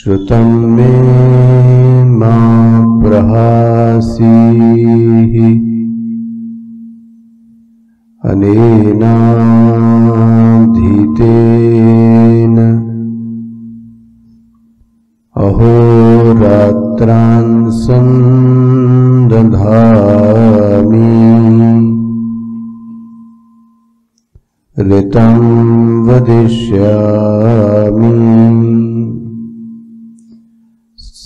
श्रुतं मे मा प्रहासीः अनेनाधीतेन अहोरात्रान् सन्दधामि ऋतं वदिष्यामि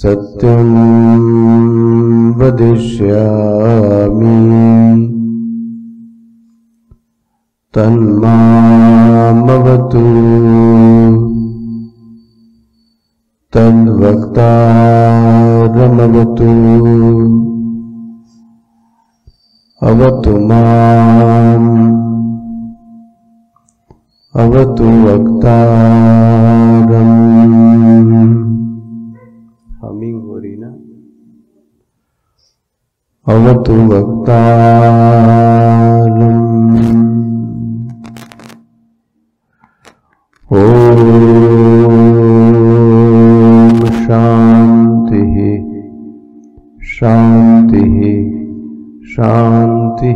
सत्यं वदिष्यामि तन्मामवतु तद्वक्तारमवतु अवतु माम् अवतु वक्तारम्। हमिंग हो रही ना। अवतु वक्तारम्। ओम शांति शांति शांति।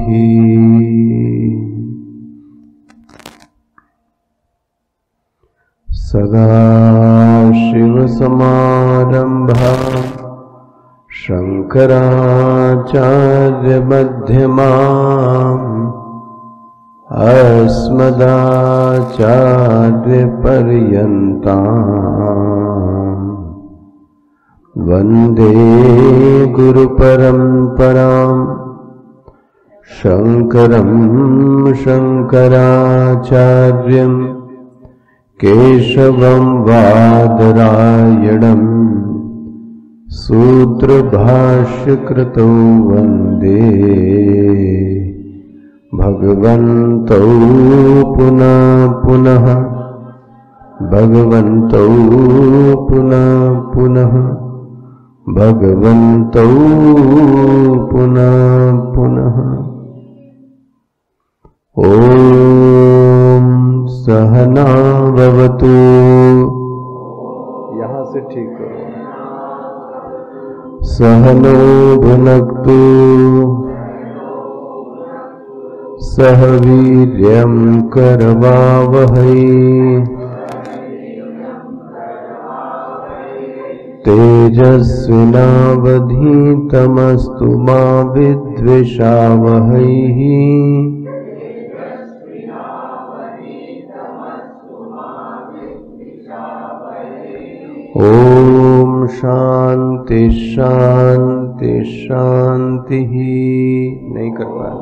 सदाशिवसमारम्भा शंकराचार्यमध्यमाम् अस्मदाचार्यपर्यन्ताम् वन्दे गुरुपरम्पराम् शंकरं शंकराचार्यम् केशवं वादरायणं सूत्रभाष्यकृतौ वन्दे भगवन्तौ पुनः पुनः भगवन्तौ पुनः पुनः भगवन्तौ पुनः पुनः। ओम सहना भवतु। यहाँ से ठीक करो। सहनो भुनक्तु सह वीर्यं करवावहै तेजस्विनावधीतमस्तु मा विद्विषावहै। ओम शांति शांति शांति। नहीं कर पाया।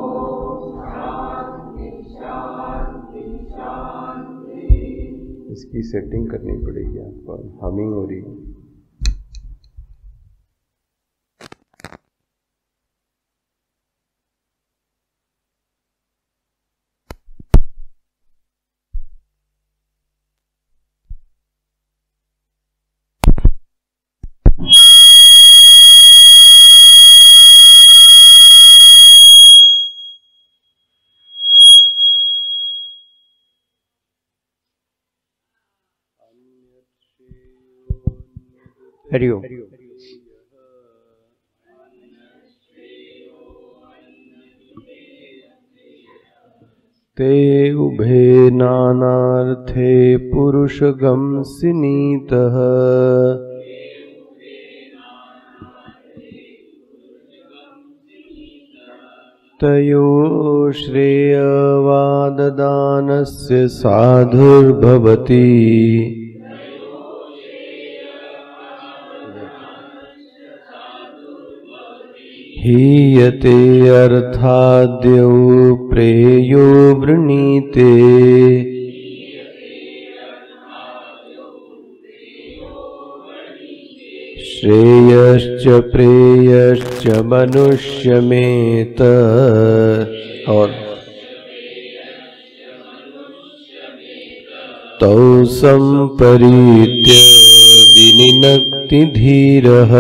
इसकी सेटिंग करनी पड़ेगी आपको। हमिंग हो रही है। हरिओम। ते उभे नानार्थे पुरुषगंसिनीतः तयो श्रेयवाददानस्य साधुर्भवति। हीयते अर्थाद्यौ प्रेयो वृणीते श्रेयश्च प्रेयश्च मनुष्यमेत। और तौ संपरीत्य विनिनक्ति धीरः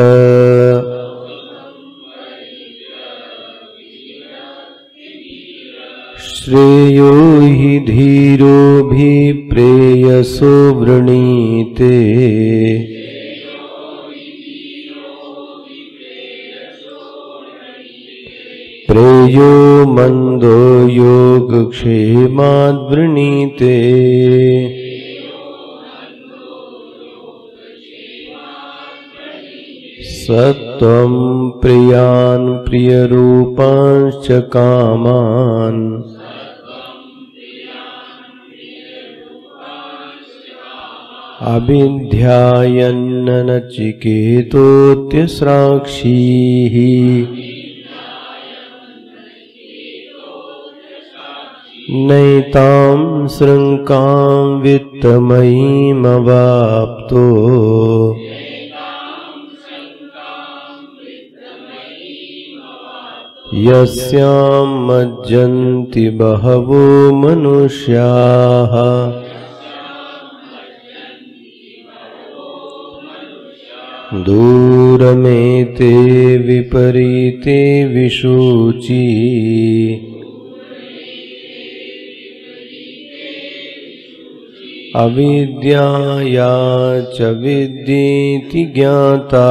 श्रेयो हि धीरोभिप्रेयसो वृणीते श्रेयो मंदो योगक्षेमाद् वृणीते सत्वं प्रियान् प्रियरूपांश्च कामान् अभिध्यायन्न नचिकेतोऽत्यस्राक्षीः नैतां शृङ्कां वित्तमयीमवाप्तो यस्यां मज्जन्ति बहवो मनुष्याः दूरमेते विपरीते विशुचि अविद्याया च विद्येति ज्ञाता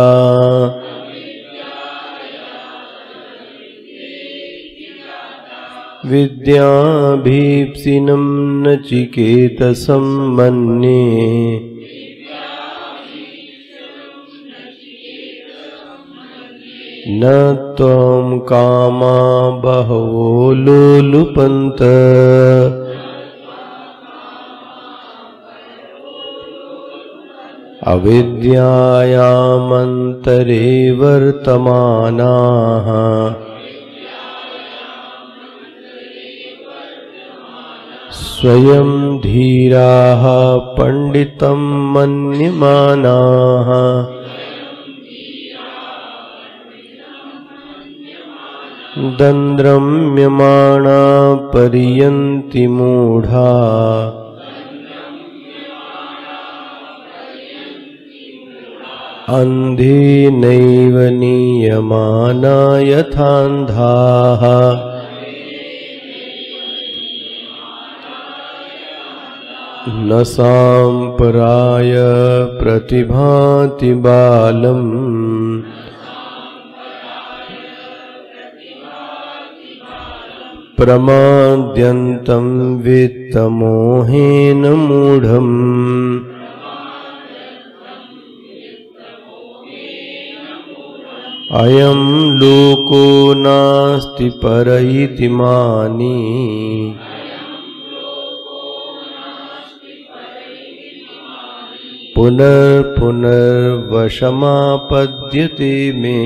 विद्याभीप्सिनं नचिकेतसं मन्ये न त्वं कामा बहवो लोलुपन्त अविद्यायामन्तरे वर्तमानाः स्वयं धीराः पंडितं मन्यमानाः दन्द्रम्यमाणा पर्यन्ति मूढा अन्धेनैव नीयमाना यथान्धाः न साम्पराय प्रतिभाति बालम् प्रमाद्यन्तं वित्तमोहेन मूढम् अयं लोको नास्ति पर इति मानी पुनर्पुनर्वशमापद्यते मे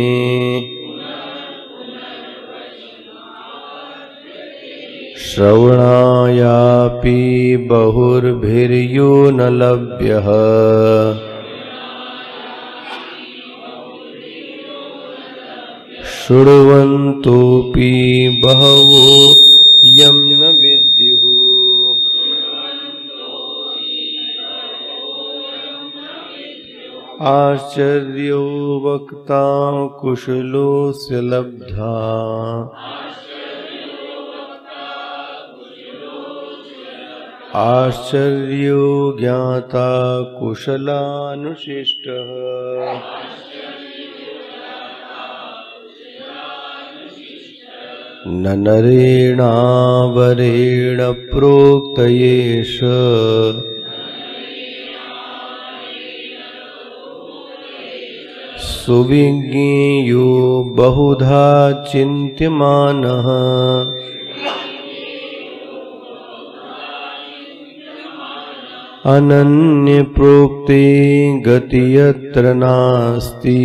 श्रवणायापि बहुर्भिर्यो न लभ्यः शृण्वन्तोऽपि बहवो यं न विद्युः आश्चर्यो वक्ता कुशलोऽस्य लब्धा आश्चर्यो ज्ञाता कुशलानुशिष्टः न नरेणावरेण प्रोक्त एष सुविज्ञेयो बहुधा चिन्त्यमानः अनन्य प्रोक्ते गति यत्र नास्ति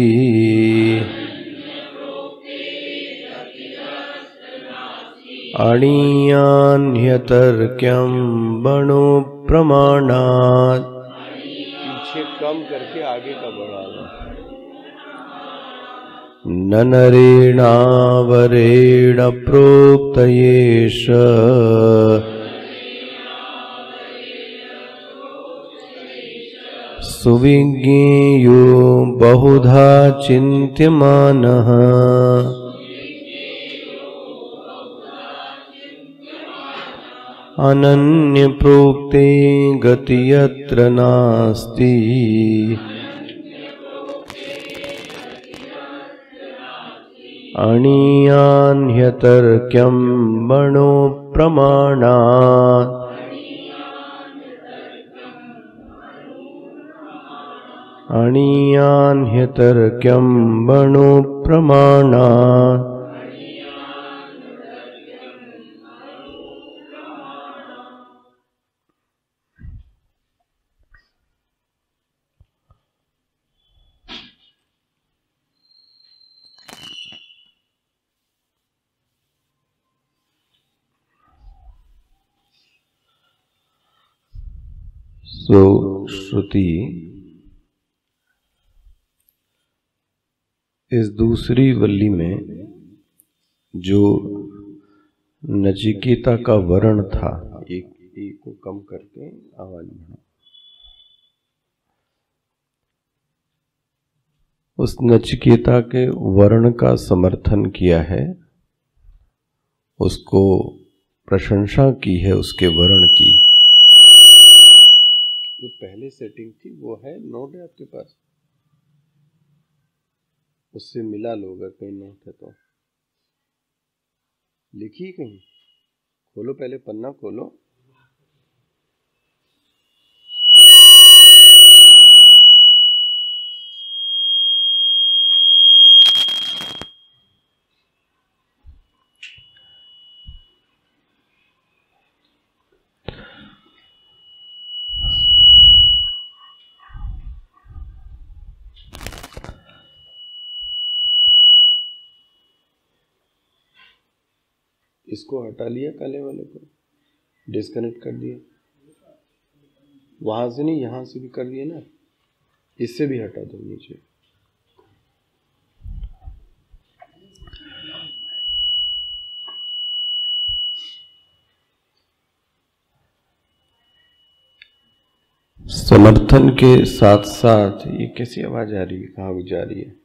अणीयान्यतर्क्यं बणो प्रमाणात्। पीछे कम करके आगे का बढ़ाना। न नरेणावरेण प्रोक्त एष सुविज्ञेयो बहुधा चिन्त्यमानः अनन्य प्रोक्ते गति यत्र नास्ति अणीयान्ह्यतर्क्यं मनो प्रमाणात् अणीयान्ह्यतर्क्यं मनो प्रमाणात्। So श्रुति इस दूसरी वल्ली में जो नचिकेता का वर्ण था, एक को कम करके आवाज बढ़ा, उस नचिकेता के वर्ण का समर्थन किया है, उसको प्रशंसा की है उसके वर्ण की। जो पहले सेटिंग थी वो है, नोट है आपके पास, उससे मिला लो अगर कहीं नोट है तो लिखिए, कहीं खोलो, पहले पन्ना खोलो। इसको हटा लिया, काले वाले को डिस्कनेक्ट कर दिया, वहां से नहीं यहां से भी कर दिया ना, इससे भी हटा दो नीचे। समर्थन के साथ साथ ये कैसी आवाज आ रही है, कहाँ भी जा रही है?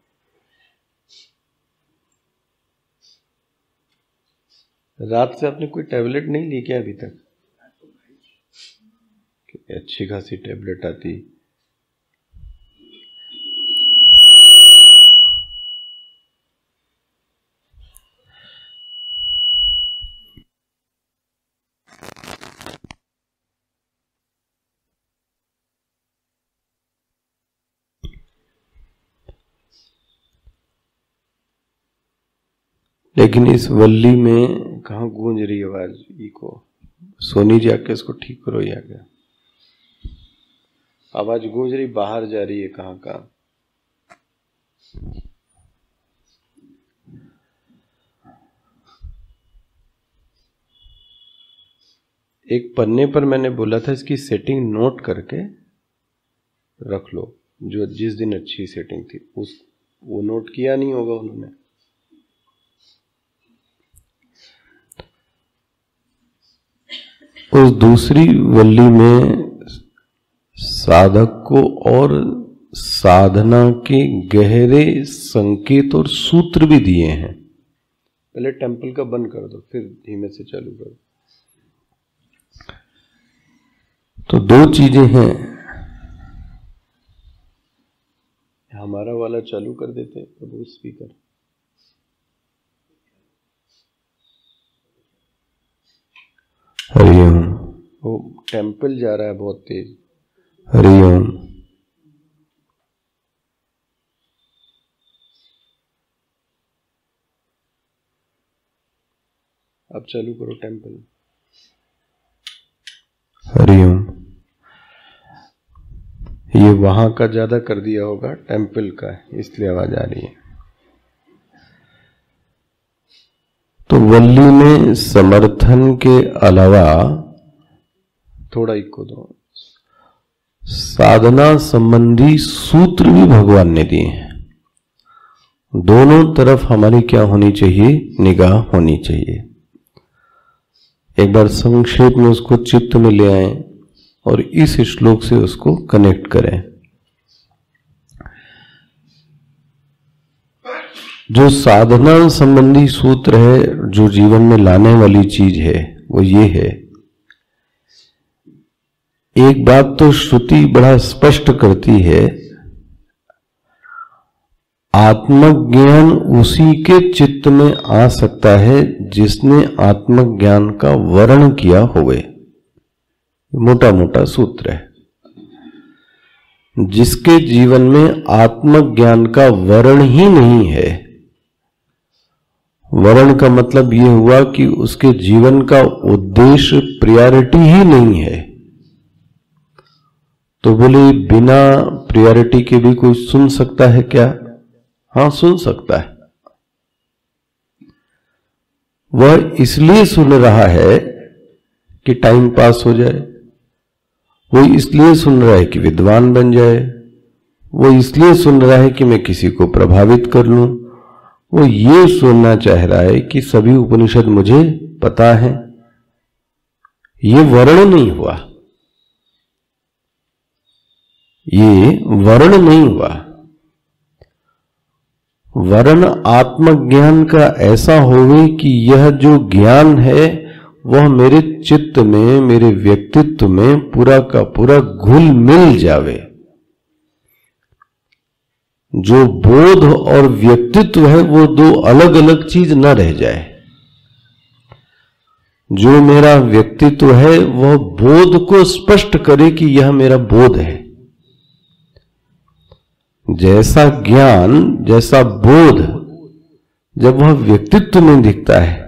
रात से आपने कोई टैबलेट नहीं ली क्या अभी तक? अच्छी खासी टैबलेट आती। लेकिन इस वल्ली में कहाँ गूंज रही आवाज? ई को सोनी जी आके इसको ठीक करो, या क्या आवाज गूंज रही, बाहर जा रही है कहाँ का? एक पन्ने पर मैंने बोला था इसकी सेटिंग नोट करके रख लो, जो जिस दिन अच्छी सेटिंग थी उस वो नोट किया नहीं होगा उन्होंने। उस दूसरी वल्ली में साधक को और साधना के गहरे संकेत और सूत्र भी दिए हैं। पहले टेम्पल का बंद कर दो, फिर धीमे से चालू करो। तो दो चीजें हैं, हमारा वाला चालू कर देते प्रभु स्पीकर। हरिओम। वो टेम्पल जा रहा है बहुत तेज। हरिओम। अब चालू करो टेम्पल। हरिओम। ये वहां का ज्यादा कर दिया होगा, टेम्पल का, इसलिए आवाज आ रही है। तो वल्ली में समर्थन के अलावा थोड़ा इको दो, साधना संबंधी सूत्र भी भगवान ने दिए हैं। दोनों तरफ हमारी क्या होनी चाहिए? निगाह होनी चाहिए। एक बार संक्षेप में उसको चित्त में ले आए और इस श्लोक से उसको कनेक्ट करें। जो साधना संबंधी सूत्र है, जो जीवन में लाने वाली चीज है, वो ये है। एक बात तो श्रुति बड़ा स्पष्ट करती है, आत्मज्ञान उसी के चित्त में आ सकता है जिसने आत्मज्ञान का वर्ण किया होवे। मोटा मोटा सूत्र है। जिसके जीवन में आत्मज्ञान का वर्ण ही नहीं है, वर्ण का मतलब यह हुआ कि उसके जीवन का उद्देश्य प्रायोरिटी ही नहीं है। तो बोले बिना प्रायोरिटी के भी कोई सुन सकता है क्या? हां, सुन सकता है। वह इसलिए सुन रहा है कि टाइम पास हो जाए, वो इसलिए सुन रहा है कि विद्वान बन जाए, वो इसलिए सुन रहा है कि मैं किसी को प्रभावित कर लूं, वो ये सुनना चाह रहा है कि सभी उपनिषद मुझे पता है। ये वर्ण नहीं हुआ, ये वर्ण नहीं हुआ। वर्ण आत्मज्ञान का ऐसा होवे कि यह जो ज्ञान है वह मेरे चित्त में, मेरे व्यक्तित्व में पूरा का पूरा घुल मिल जावे। जो बोध और व्यक्तित्व है वो दो अलग अलग चीज न रह जाए। जो मेरा व्यक्तित्व है वह बोध को स्पष्ट करे कि यह मेरा बोध है। जैसा ज्ञान, जैसा बोध जब वह व्यक्तित्व में दिखता है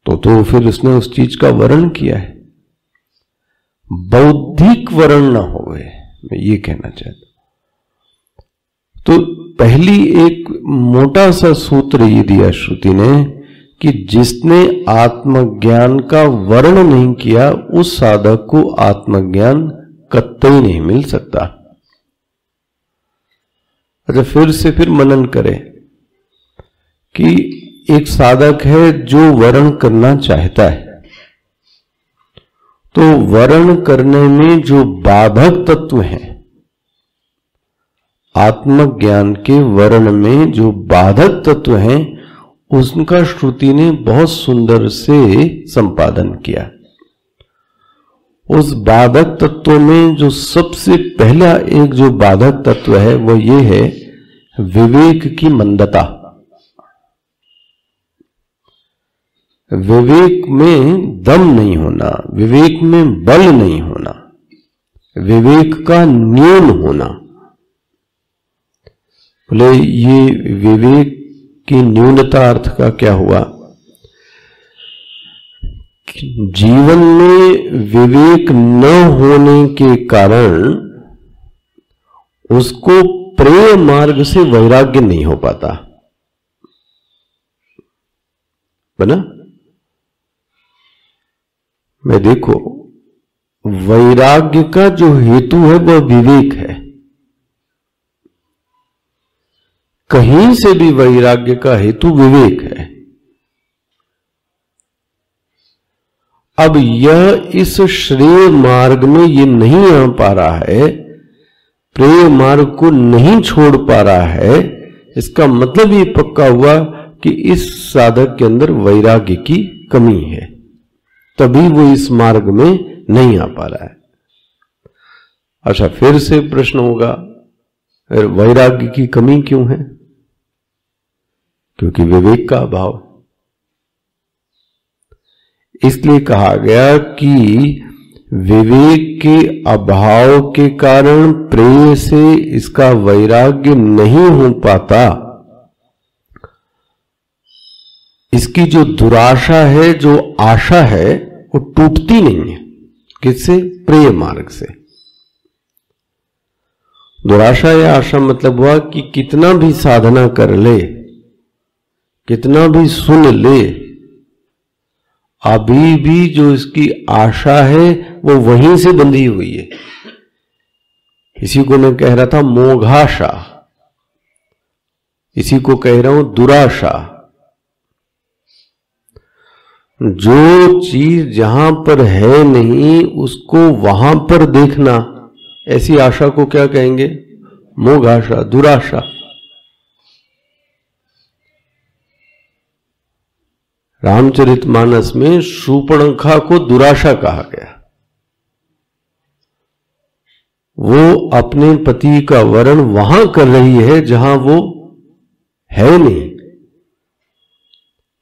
तो फिर उसने उस चीज का वर्ण किया है। बौद्धिक वर्ण ना होवे, मैं ये कहना चाहता हूं। तो पहली एक मोटा सा सूत्र ये दिया श्रुति ने कि जिसने आत्मज्ञान का वर्ण नहीं किया उस साधक को आत्मज्ञान कतई नहीं मिल सकता। अच्छा, फिर मनन करें कि एक साधक है जो वर्ण करना चाहता है, तो वर्ण करने में जो बाधक तत्व हैं, आत्मज्ञान के वर्ण में जो बाधक तत्व हैं, उनका श्रुति ने बहुत सुंदर से संपादन किया। उस बाधक तत्व में जो सबसे पहला एक जो बाधक तत्व है वो ये है विवेक की मंदता। विवेक में दम नहीं होना, विवेक में बल नहीं होना, विवेक का न्यून होना। बोले ये विवेक की न्यूनता अर्थ का क्या हुआ? जीवन में विवेक न होने के कारण उसको प्रेम मार्ग से वैराग्य नहीं हो पाता। बना? मैं देखो, वैराग्य का जो हेतु है वह विवेक है। कहीं से भी वैराग्य का हेतु विवेक है। अब यह इस श्रेय मार्ग में ये नहीं आ पा रहा है, प्रेय मार्ग को नहीं छोड़ पा रहा है, इसका मतलब ये पक्का हुआ कि इस साधक के अंदर वैराग्य की कमी है, तभी वो इस मार्ग में नहीं आ पा रहा है। अच्छा, फिर से प्रश्न होगा, वैराग्य की कमी क्यों है? क्योंकि विवेक का अभाव। इसलिए कहा गया कि विवेक के अभाव के कारण प्रेय से इसका वैराग्य नहीं हो पाता। इसकी जो दुराशा है, जो आशा है, वो टूटती नहीं है। किससे? प्रेय मार्ग से। दुराशा या आशा मतलब हुआ कि कितना भी साधना कर ले, कितना भी सुन ले, अभी भी जो इसकी आशा है वो वहीं से बंधी हुई है। इसी को मैं कह रहा था मोघाशा, इसी को कह रहा हूं दुराशा। जो चीज जहां पर है नहीं उसको वहां पर देखना, ऐसी आशा को क्या कहेंगे? मोघाशा, दुराशा। रामचरितमानस में शूर्पणखा को दुराशा कहा गया। वो अपने पति का वर्ण वहां कर रही है जहां वो है नहीं,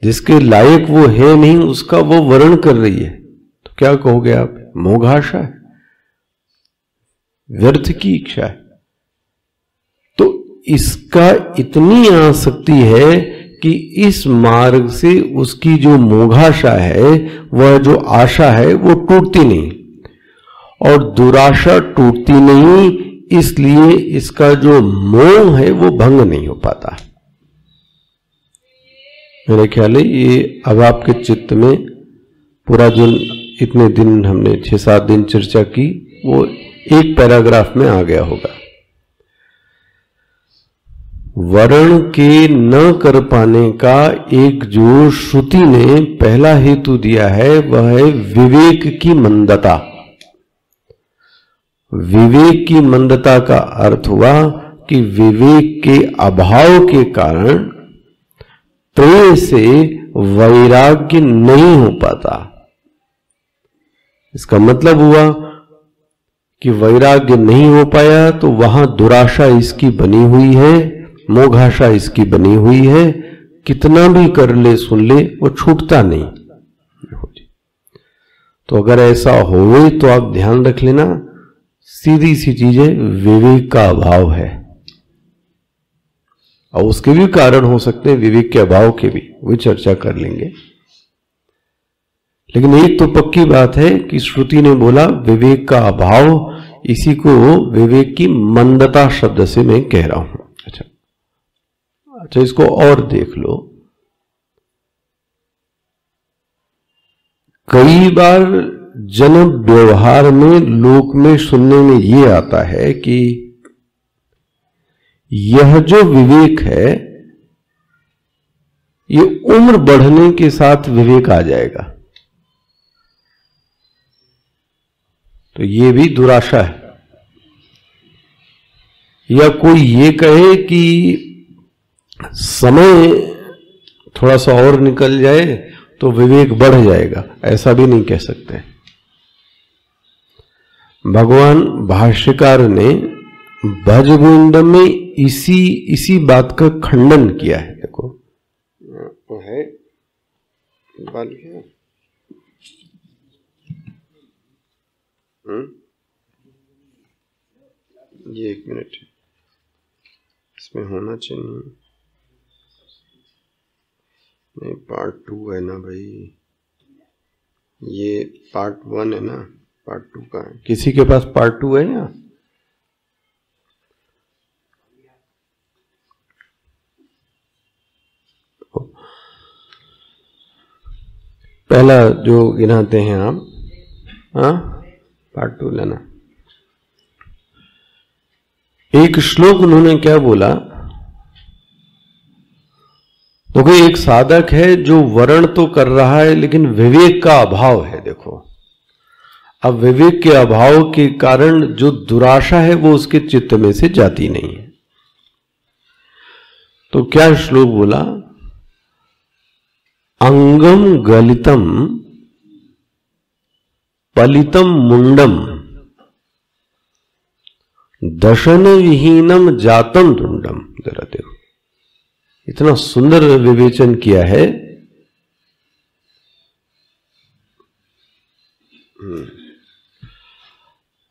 जिसके लायक वो है नहीं, उसका वो वर्ण कर रही है, तो क्या कहोगे आप? मोघाशा है, व्यर्थ की इच्छा है। तो इसका इतनी आसक्ति है कि इस मार्ग से उसकी जो मोघाशा है, वह जो आशा है, वो टूटती नहीं, और दुराशा टूटती नहीं, इसलिए इसका जो मोह है वो भंग नहीं हो पाता। मेरे ख्याल है ये अब आपके चित्त में पूरा जो इतने दिन हमने 6-7 दिन चर्चा की, वो एक पैराग्राफ में आ गया होगा। वर्ण के न कर पाने का एक जो श्रुति ने पहला हेतु दिया है, वह है विवेक की मंदता। विवेक की मंदता का अर्थ हुआ कि विवेक के अभाव के कारण प्रेम से वैराग्य नहीं हो पाता। इसका मतलब हुआ कि वैराग्य नहीं हो पाया तो वहां दुराशा इसकी बनी हुई है, मोघाशा इसकी बनी हुई है, कितना भी कर ले सुन ले वो छूटता नहीं। तो अगर ऐसा हो तो आप ध्यान रख लेना, सीधी सी चीज है, विवेक का अभाव है। और उसके भी कारण हो सकते हैं, विवेक के अभाव के भी, वो चर्चा कर लेंगे। लेकिन एक तो पक्की बात है कि श्रुति ने बोला विवेक का अभाव, इसी को विवेक की मंदता शब्द से मैं कह रहा हूं। अच्छा, इसको और देख लो। कई बार जन व्यवहार में, लोक में सुनने में ये आता है कि यह जो विवेक है, ये उम्र बढ़ने के साथ विवेक आ जाएगा। तो ये भी दुराशा है। या कोई ये कहे कि समय थोड़ा सा और निकल जाए तो विवेक बढ़ जाएगा, ऐसा भी नहीं कह सकते। भगवान भाष्यकार ने भज गोविंदम में इसी बात का खंडन किया है। देखो वो है बाल क्या, ये 1 मिनट इसमें होना चाहिए। नहीं, पार्ट 2 है ना भाई, ये पार्ट 1 है ना, पार्ट 2 का है। किसी के पास पार्ट 2 है या? पहला जो गिनाते हैं आप, हाँ, पार्ट 2 लेना। एक श्लोक उन्होंने क्या बोला, तो कोई एक साधक है जो वर्ण तो कर रहा है लेकिन विवेक का अभाव है। देखो, अब विवेक के अभाव के कारण जो दुराशा है वो उसके चित्त में से जाती नहीं है। तो क्या श्लोक बोला, अंगम गलितम पलितम मुंडम दशन विहीनम जातम तुंडम। जरा देखो, इतना सुंदर विवेचन किया है।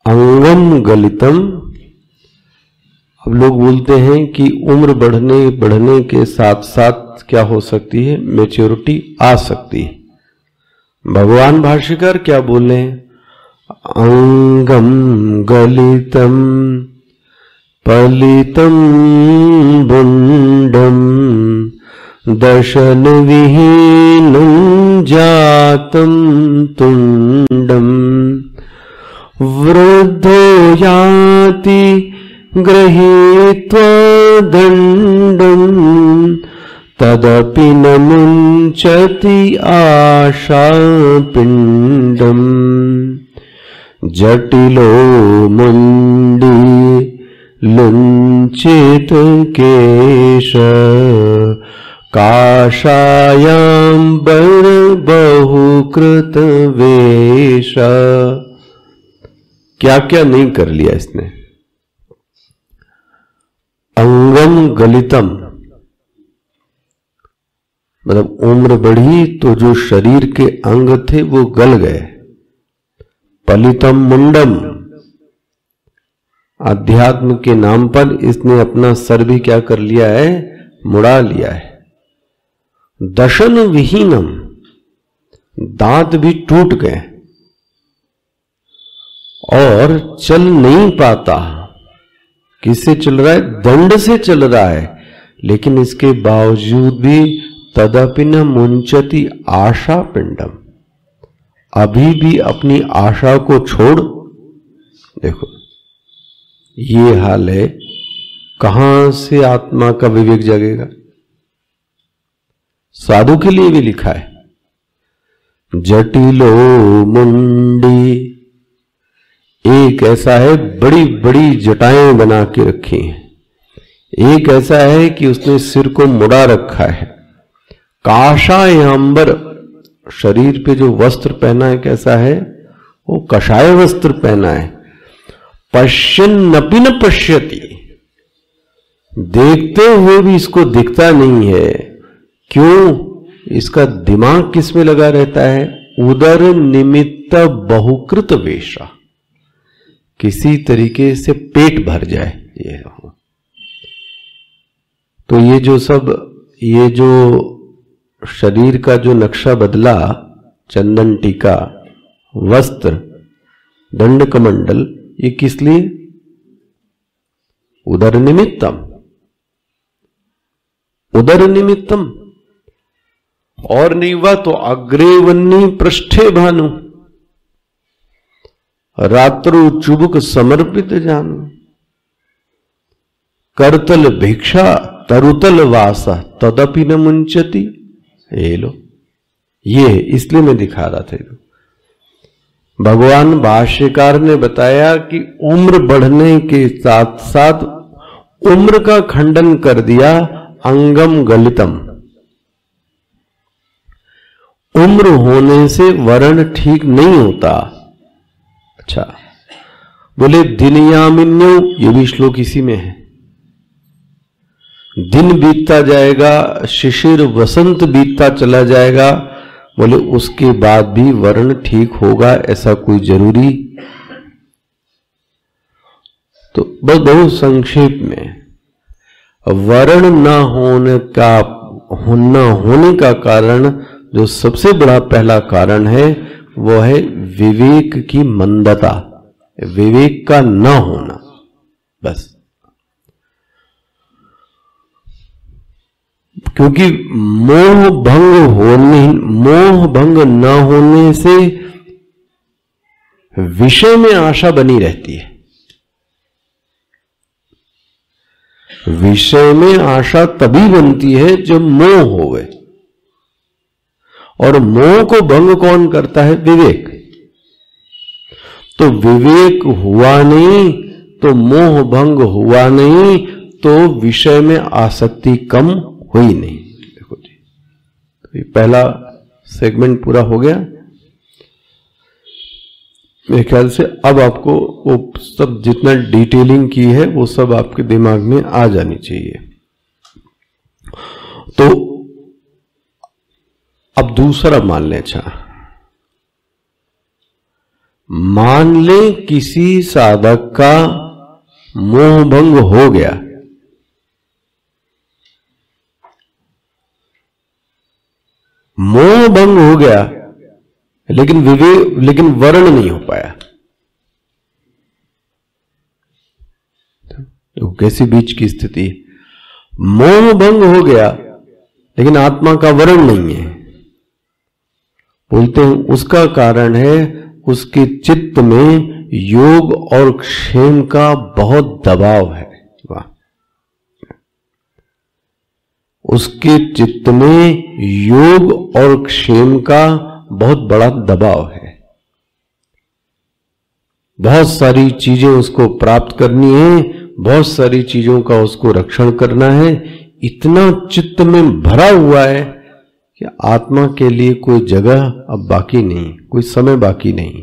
अंगम गलितम, अब लोग बोलते हैं कि उम्र बढ़ने के साथ साथ क्या हो सकती है, मैच्योरिटी आ सकती है। भगवान भाष्यकार क्या बोल रहे हैं, अंगम गलितम पलितम बुंडम दशन विहीनं जातम तुंडम वृद्धो याति गृहीत्वा दंडम तदपि न मुंचति आशा पिंडम जटिलो मुंडी लुंचित केश काषायां बर बहुकृत वेश। क्या क्या नहीं कर लिया इसने। अंगम गलितम, मतलब उम्र बढ़ी तो जो शरीर के अंग थे वो गल गए। पलितम मुंडम, अध्यात्म के नाम पर इसने अपना सर भी क्या कर लिया है, मुड़ा लिया है। दशन विहीनम, दांत भी टूट गए और चल नहीं पाता। किससे चल रहा है, दंड से चल रहा है, लेकिन इसके बावजूद भी तदपि न मुंचति आशा पिंडम, अभी भी अपनी आशा को छोड़, देखो ये हाल है। कहां से आत्मा का विवेक जगेगा। साधु के लिए भी लिखा है, जटिलो मुंडी, एक ऐसा है बड़ी बड़ी जटाएं बना के रखी हैं, एक ऐसा है कि उसने सिर को मुड़ा रखा है। काषाय अंबर, शरीर पे जो वस्त्र पहना है कैसा है, वो कषाय वस्त्र पहना है। पश्यन्नपि न पश्यति, देखते हुए भी इसको दिखता नहीं है। क्यों, इसका दिमाग किस में लगा रहता है, उदर निमित्त बहुकृत वेशा, किसी तरीके से पेट भर जाए ये। तो ये जो सब, ये जो शरीर का जो नक्शा बदला, चंदन टीका, वस्त्र, दंड कमंडल, ये किस लिए, उदर निमित्तम, उदर निमित्तम। और नहीं हुआ तो अग्रे वन्नी पृष्ठे भानु, रात्रु चुबुक समर्पित जानु, करतल भिक्षा तरुतल वासा तदपि न मुंचति। ये लो, ये इसलिए मैं दिखा रहा था। भगवान भाष्यकार ने बताया कि उम्र बढ़ने के साथ साथ उम्र का खंडन कर दिया, अंगम गलितम। उम्र होने से वर्ण ठीक नहीं होता। अच्छा, बोले दिन यामिन्यो, ये भी श्लोक इसी में है। दिन बीतता जाएगा, शिशिर वसंत बीतता चला जाएगा, बोले उसके बाद भी वर्ण ठीक होगा ऐसा कोई जरूरी। तो बहुत संक्षेप में, वर्ण न होने का कारण, जो सबसे बड़ा पहला कारण है, वो है विवेक की मंदता, विवेक का न होना। बस, क्योंकि मोह भंग न होने से विषय में आशा बनी रहती है। विषय में आशा तभी बनती है जब मोह होवे, और मोह को भंग कौन करता है, विवेक। तो विवेक हुआ नहीं तो मोह भंग हुआ नहीं, तो विषय में आसक्ति कम हुई नहीं। देखो जी, तो ये पहला सेगमेंट पूरा हो गया। मेरे ख्याल से अब आपको वो सब जितना डिटेलिंग की है वो सब आपके दिमाग में आ जानी चाहिए। तो अब दूसरा मान ले, अच्छा मान ले किसी साधक का मोह भंग हो गया, मोह भंग हो गया, लेकिन वर्ण नहीं हो पाया। तो कैसी बीच की स्थिति, मोह भंग हो गया लेकिन आत्मा का वर्ण नहीं है। बोलते हैं उसका कारण है उसके चित्त में योग और क्षेम का बहुत दबाव है। वाह, उसके चित्त में योग और क्षेम का बहुत बड़ा दबाव है। बहुत सारी चीजें उसको प्राप्त करनी है, बहुत सारी चीजों का उसको रक्षण करना है। इतना चित्त में भरा हुआ है कि आत्मा के लिए कोई जगह अब बाकी नहीं, कोई समय बाकी नहीं।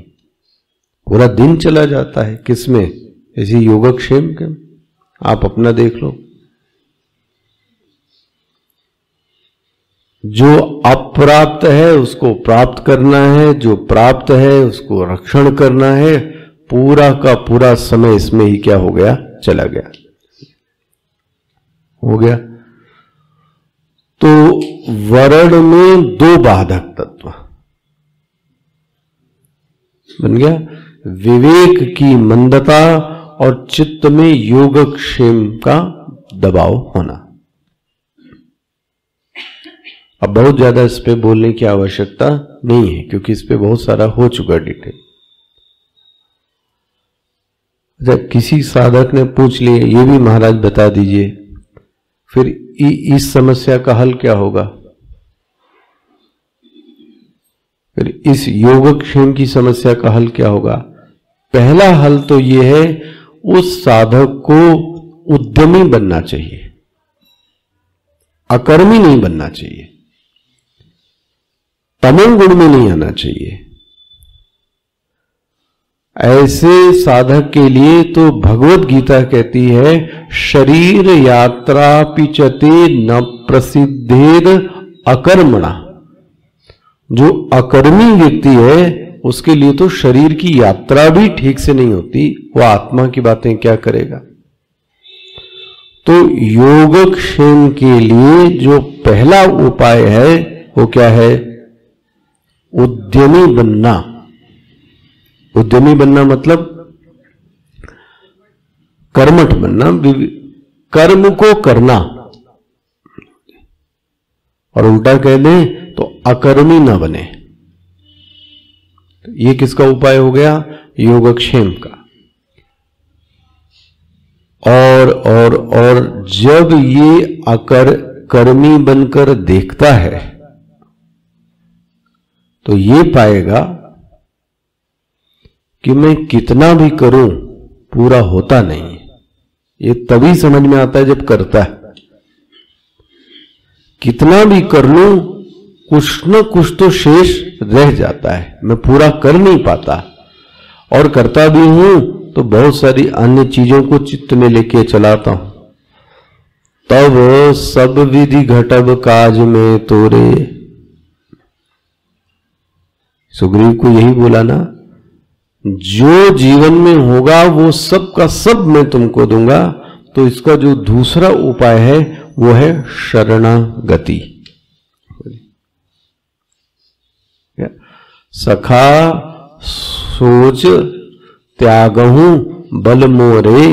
पूरा दिन चला जाता है किसमें, ऐसी योगक्षेम के। आप अपना देख लो, जो अप्राप्त है उसको प्राप्त करना है, जो प्राप्त है उसको रक्षण करना है। पूरा का पूरा समय इसमें ही क्या हो गया, चला गया, हो गया। तो वर्ण में दो बाधक तत्व बन गया, विवेक की मंदता और चित्त में योगक्षेम का दबाव होना। अब बहुत ज्यादा इस पे बोलने की आवश्यकता नहीं है, क्योंकि इस पे बहुत सारा हो चुका डिटेल। जब किसी साधक ने पूछ लिया ये भी महाराज बता दीजिए, फिर इस समस्या का हल क्या होगा, फिर इस योगक्षेम की समस्या का हल क्या होगा। पहला हल तो यह है, उस साधक को उद्यमी बनना चाहिए, अकर्मी नहीं बनना चाहिए, तमोगुण में नहीं आना चाहिए। ऐसे साधक के लिए तो भगवत गीता कहती है, शरीर यात्रा पिचते न प्रसिद्धेद अकर्मणा। जो अकर्मी व्यक्ति है उसके लिए तो शरीर की यात्रा भी ठीक से नहीं होती, वह आत्मा की बातें क्या करेगा। तो योगक्षेम के लिए जो पहला उपाय है वो क्या है, उद्यमी बनना। उद्यमी बनना मतलब कर्मठ बनना, कर्म को करना। और उल्टा कह दें तो अकर्मी ना बने। तो ये किसका उपाय हो गया, योगक्षेम का। और जब ये कर्मी बनकर देखता है तो ये पाएगा कि मैं कितना भी करूं पूरा होता नहीं। ये तभी समझ में आता है जब करता है। कितना भी कर लूं कुछ न कुछ तो शेष रह जाता है, मैं पूरा कर नहीं पाता। और करता भी हूं तो बहुत सारी अन्य चीजों को चित्त में लेके चलाता हूं। तब सब विधि घटब काज में तोरे। सुग्रीव को यही बोला ना, जो जीवन में होगा वो सब का सब मैं तुमको दूंगा। तो इसका जो दूसरा उपाय है वो है शरणागति। सखा सोच त्यागहूं बल मोरे,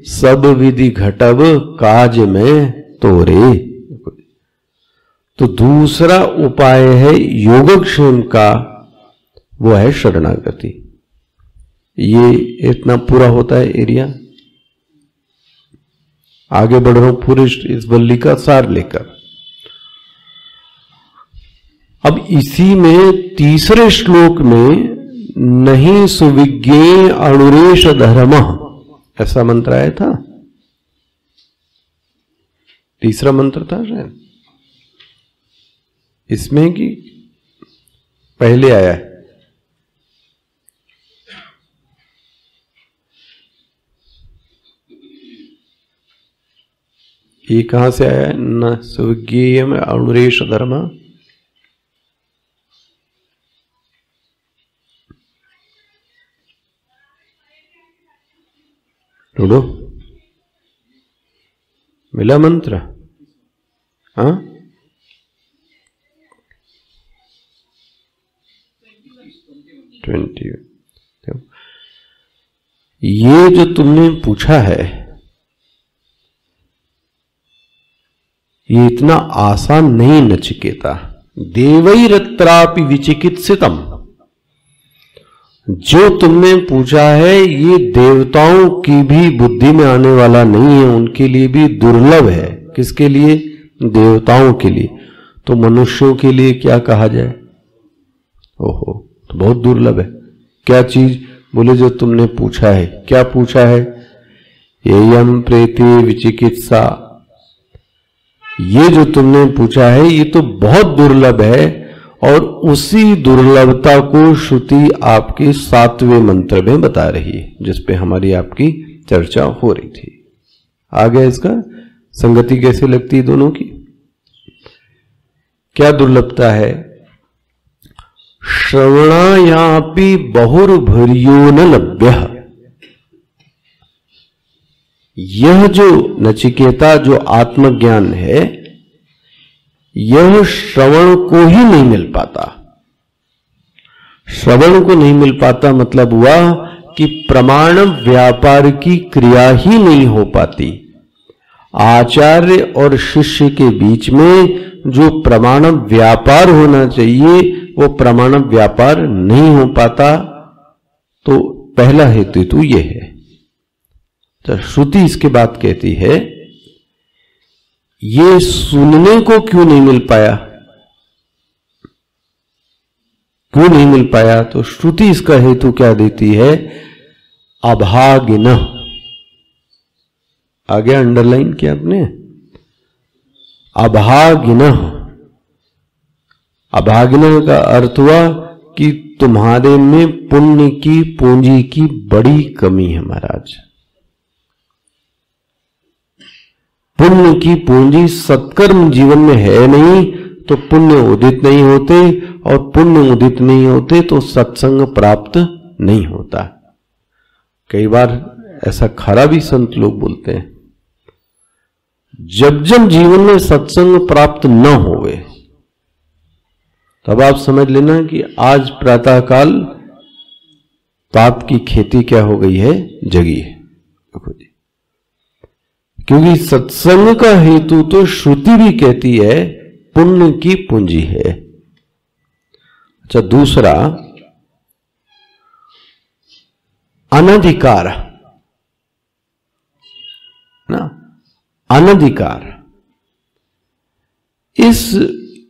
सब विधि घटब काज में तोरे। तो दूसरा उपाय है योगक्षेम का, वो है शरणागति। ये इतना पूरा होता है एरिया। आगे बढ़ रहा हूं पूरे इस वल्ली का सार लेकर। अब इसी में तीसरे श्लोक में नहीं सुविज्ञे अणुरेश धर्म, ऐसा मंत्र आया था। तीसरा मंत्र था शायद इसमें कि पहले आया है। ये कहां से आया है, न सुविज्ञेय में अणुरेश धर्म। ढूंढो, मिला मंत्र? हाँ, 20। ये जो तुमने पूछा है ये इतना आसान नहीं नचिकेता। देवैरत्रापि विचिकित्सितम, जो तुमने पूछा है ये देवताओं की भी बुद्धि में आने वाला नहीं है, उनके लिए भी दुर्लभ है। किसके लिए? देवताओं के लिए। तो मनुष्यों के लिए क्या कहा जाए? ओहो, तो बहुत दुर्लभ है। क्या चीज? बोले जो तुमने पूछा है। क्या पूछा है? येयम प्रेति विचिकित्सा, ये जो तुमने पूछा है ये तो बहुत दुर्लभ है। और उसी दुर्लभता को श्रुति आपके 7वें मंत्र में बता रही है, जिसपे हमारी आपकी चर्चा हो रही थी। आगे इसका संगति कैसे लगती है दोनों की? क्या दुर्लभता है? श्रवणायापि बहुर्भर्यो न लभ्य। यह जो नचिकेता, जो आत्मज्ञान है, यह श्रवण को ही नहीं मिल पाता। श्रवण को नहीं मिल पाता मतलब हुआ कि प्रमाण व्यापार की क्रिया ही नहीं हो पाती। आचार्य और शिष्य के बीच में जो प्रमाण व्यापार होना चाहिए वो प्रमाण व्यापार नहीं हो पाता। तो पहला हेतु तो यह है। तो श्रुति इसके बाद कहती है ये सुनने को क्यों नहीं मिल पाया? क्यों नहीं मिल पाया? तो श्रुति इसका हेतु क्या देती है? अभागिनः। आगे अंडरलाइन किया आपने? अभागिनः। अभागिनः का अर्थ हुआ कि तुम्हारे में पुण्य की पूंजी की बड़ी कमी है महाराज। पुण्य की पूंजी सत्कर्म जीवन में है नहीं तो पुण्य उदित नहीं होते, और पुण्य उदित नहीं होते तो सत्संग प्राप्त नहीं होता। कई बार ऐसा खरा भी संत लोग बोलते हैं, जब जब जीवन में सत्संग प्राप्त न होवे तब आप समझ लेना कि आज प्रातःकाल तात की खेती क्या हो गई है? जगी है। देखो जी, क्योंकि सत्संग का हेतु तो श्रुति भी कहती है पुण्य की पूंजी है। अच्छा, दूसरा अनधिकार ना, अनधिकार।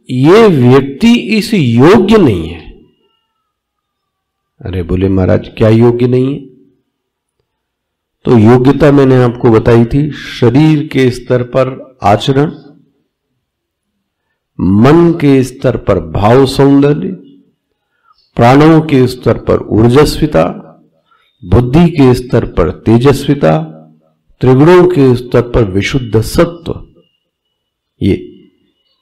ये व्यक्ति इस योग्य नहीं है। अरे बोले महाराज क्या योग्य नहीं है? तो योग्यता मैंने आपको बताई थी, शरीर के स्तर पर आचरण, मन के स्तर पर भाव सौंदर्य, प्राणों के स्तर पर ऊर्जस्विता, बुद्धि के स्तर पर तेजस्विता, त्रिगुणों के स्तर पर विशुद्ध सत्व।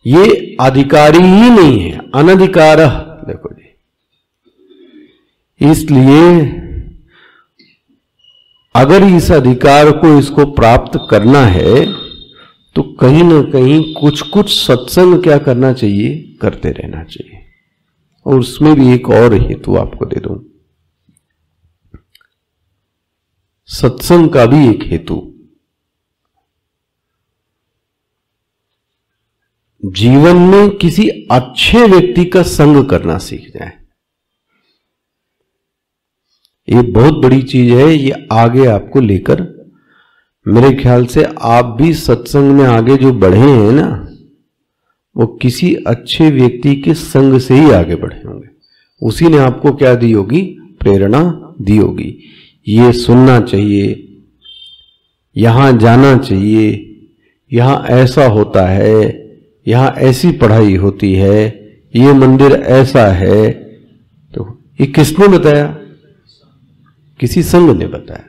ये अधिकारी ही नहीं है, अनधिकार। देखो जी, इसलिए अगर इस अधिकार को इसको प्राप्त करना है तो कहीं ना कहीं कुछ कुछ सत्संग क्या करना चाहिए? करते रहना चाहिए। और उसमें भी एक और हेतु आपको दे दूं, सत्संग का भी एक हेतु, जीवन में किसी अच्छे व्यक्ति का संग करना सीख जाए। ये बहुत बड़ी चीज है। ये आगे आपको लेकर, मेरे ख्याल से आप भी सत्संग में आगे जो बढ़े हैं ना, वो किसी अच्छे व्यक्ति के संग से ही आगे बढ़े होंगे। उसी ने आपको क्या दी होगी? प्रेरणा दी होगी। ये सुनना चाहिए, यहां जाना चाहिए, यहां ऐसा होता है, यहां ऐसी पढ़ाई होती है, ये मंदिर ऐसा है। तो ये किसने बताया? किसी संग ने बताया।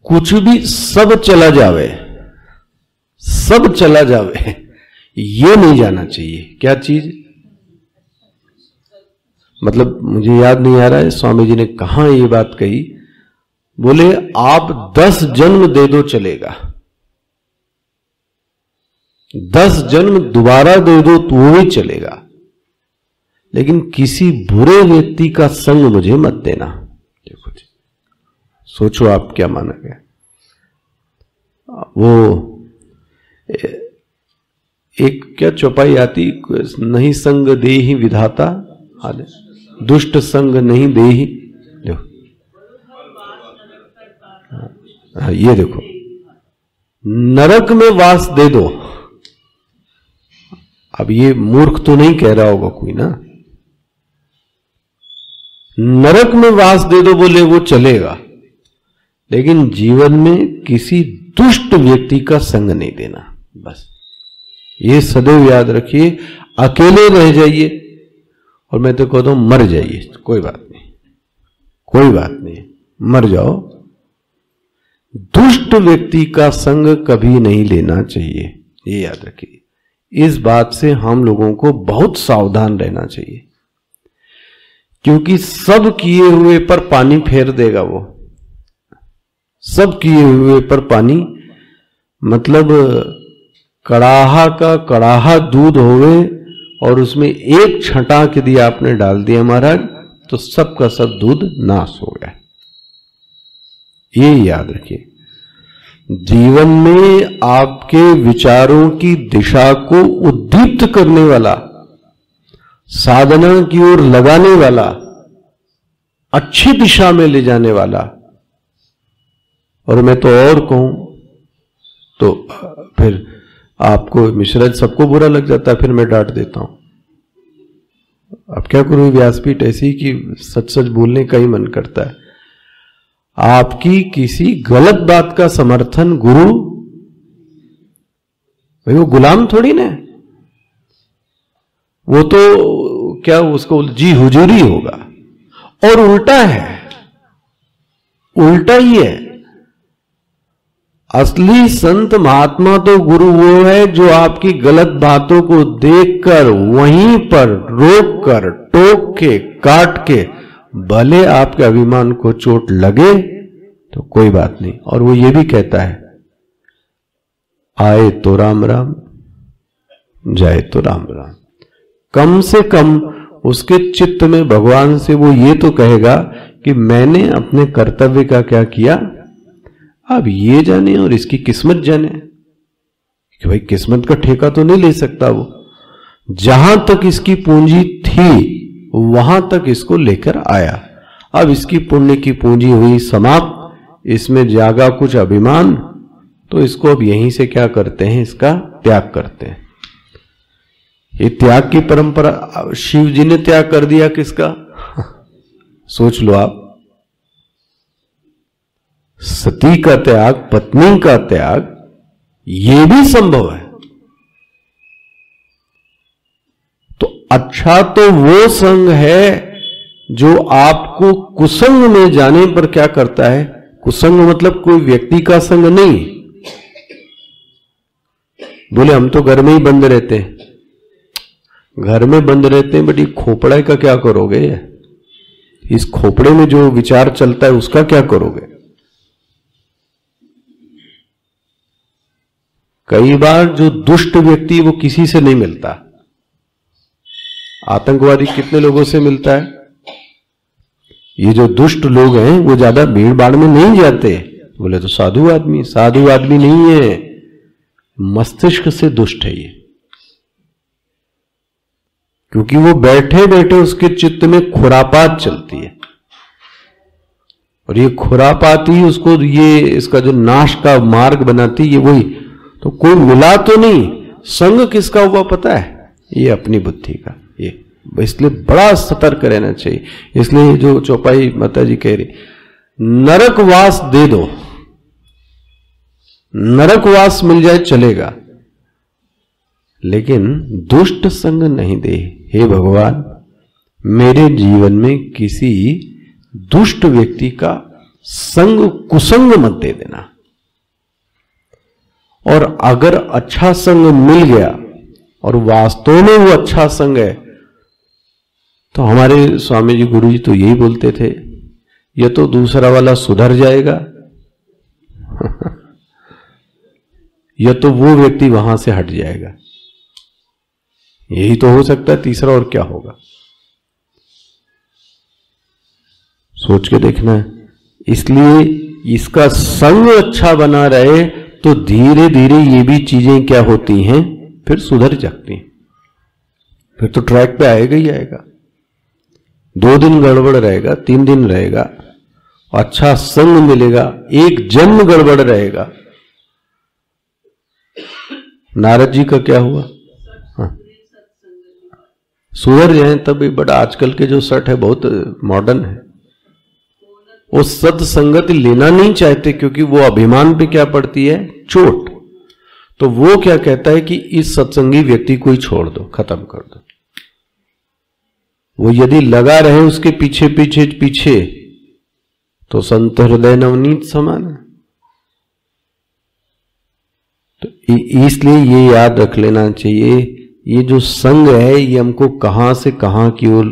कुछ भी सब चला जावे, सब चला जावे, ये नहीं जाना चाहिए। क्या चीज? मतलब मुझे याद नहीं आ रहा है स्वामी जी ने कहां ये बात कही। बोले आप 10 जन्म दे दो चलेगा, 10 जन्म दोबारा दे दो तो वो भी चलेगा, लेकिन किसी बुरे व्यक्ति का संग मुझे मत देना। देखो जी, सोचो आप क्या माना गया। वो एक क्या चौपाई आती, नहीं संग देहि विधाता, दुष्ट संग नहीं देहि। देखो ये देखो, नरक में वास दे दो। अब ये मूर्ख तो नहीं कह रहा होगा कोई ना, नरक में वास दे दो बोले वो चलेगा, लेकिन जीवन में किसी दुष्ट व्यक्ति का संग नहीं देना। बस ये सदैव याद रखिए। अकेले रह जाइए, और मैं तो कहता हूं मर जाइए, कोई बात नहीं, कोई बात नहीं, मर जाओ। दुष्ट व्यक्ति का संग कभी नहीं लेना चाहिए। ये याद रखिए, इस बात से हम लोगों को बहुत सावधान रहना चाहिए, क्योंकि सब किए हुए पर पानी फेर देगा वो। सब किए हुए पर पानी मतलब कड़ाहा का कड़ाहा दूध होवे और उसमें एक छटाक यदि आपने डाल दिया महाराज, तो सब का सब दूध नाश हो गया। ये याद रखिए, जीवन में आपके विचारों की दिशा को उद्दीप्त करने वाला, साधना की ओर लगाने वाला, अच्छी दिशा में ले जाने वाला, और मैं तो और कहूं तो फिर आपको मिश्रा सबको बुरा लग जाता है, फिर मैं डांट देता हूं। अब क्या करूं, व्यासपीठ ऐसी कि सच सच बोलने का ही मन करता है। आपकी किसी गलत बात का समर्थन गुरु, भाई वो गुलाम थोड़ी ना, वो तो क्या उसको जी हुजूरी होगा। और उल्टा है, उल्टा ही है। असली संत महात्मा तो गुरु वो है जो आपकी गलत बातों को देखकर वहीं पर रोक कर, टोक के, काट के, भले आपके अभिमान को चोट लगे तो कोई बात नहीं। और वो ये भी कहता है, आए तो राम राम, जाए तो राम राम। कम से कम उसके चित्त में भगवान से वो ये तो कहेगा कि मैंने अपने कर्तव्य का क्या किया, अब ये जाने और इसकी किस्मत जाने। कि भाई किस्मत का ठेका तो नहीं ले सकता वो, जहां तक इसकी पूंजी थी वहां तक इसको लेकर आया। अब इसकी पुण्य की पूंजी हुई समाप्त, इसमें जागा कुछ अभिमान, तो इसको अब यहीं से क्या करते हैं, इसका त्याग करते हैं। ये त्याग की परंपरा शिव जी ने त्याग कर दिया किसका सोच लो आप। सती का त्याग, पत्नी का त्याग, ये भी संभव है। तो अच्छा तो वो संग है जो आपको कुसंग में जाने पर क्या करता है। कुसंग मतलब कोई व्यक्ति का संग नहीं। बोले हम तो घर में ही बंद रहते हैं, घर में बंद रहते हैं, बट ये खोपड़े का क्या करोगे, इस खोपड़े में जो विचार चलता है उसका क्या करोगे। कई बार जो दुष्ट व्यक्ति वो किसी से नहीं मिलता। आतंकवादी कितने लोगों से मिलता है। ये जो दुष्ट लोग हैं वो ज्यादा भीड़ भाड़ में नहीं जाते। बोले तो साधु आदमी, साधु आदमी नहीं है, मस्तिष्क से दुष्ट है ये। क्योंकि वो बैठे बैठे उसके चित्त में खुरापात चलती है, और ये खुरापात ही उसको ये इसका जो नाश का मार्ग बनाती है, वही। तो कोई मिला तो नहीं, संग किसका हुआ पता है, ये अपनी बुद्धि का। ये इसलिए बड़ा सतर्क रहना चाहिए। इसलिए जो चौपाई माता जी कह रही, नरकवास दे दो, नरकवास मिल जाए चलेगा, लेकिन दुष्ट संग नहीं दे। हे भगवान, मेरे जीवन में किसी दुष्ट व्यक्ति का संग, कुसंग मत दे देना। और अगर अच्छा संग मिल गया और वास्तव में वो अच्छा संग है, तो हमारे स्वामी जी गुरु जी तो यही बोलते थे, ये तो दूसरा वाला सुधर जाएगा या तो वो व्यक्ति वहां से हट जाएगा। यही तो हो सकता है, तीसरा और क्या होगा। सोच के देखना है। इसलिए इसका संग अच्छा बना रहे तो धीरे धीरे ये भी चीजें क्या होती हैं, फिर सुधर जाती हैं। फिर तो ट्रैक पे आएगा ही आएगा। 2 दिन गड़बड़ रहेगा, 3 दिन रहेगा, अच्छा संग मिलेगा, एक जन्म गड़बड़ रहेगा। नारद जी का क्या हुआ, हाँ, सुधर जाए तब। बट आजकल के जो सट है बहुत मॉडर्न है, वो सत्संगति लेना नहीं चाहते, क्योंकि वो अभिमान पे क्या पड़ती है, चोट। तो वो क्या कहता है कि इस सत्संगी व्यक्ति को ही छोड़ दो, खत्म कर दो। वो यदि लगा रहे उसके पीछे पीछे पीछे, तो संत हृदय नवनीत समान है। तो इसलिए ये याद रख लेना चाहिए, ये जो संग है ये हमको कहां से कहां की ओर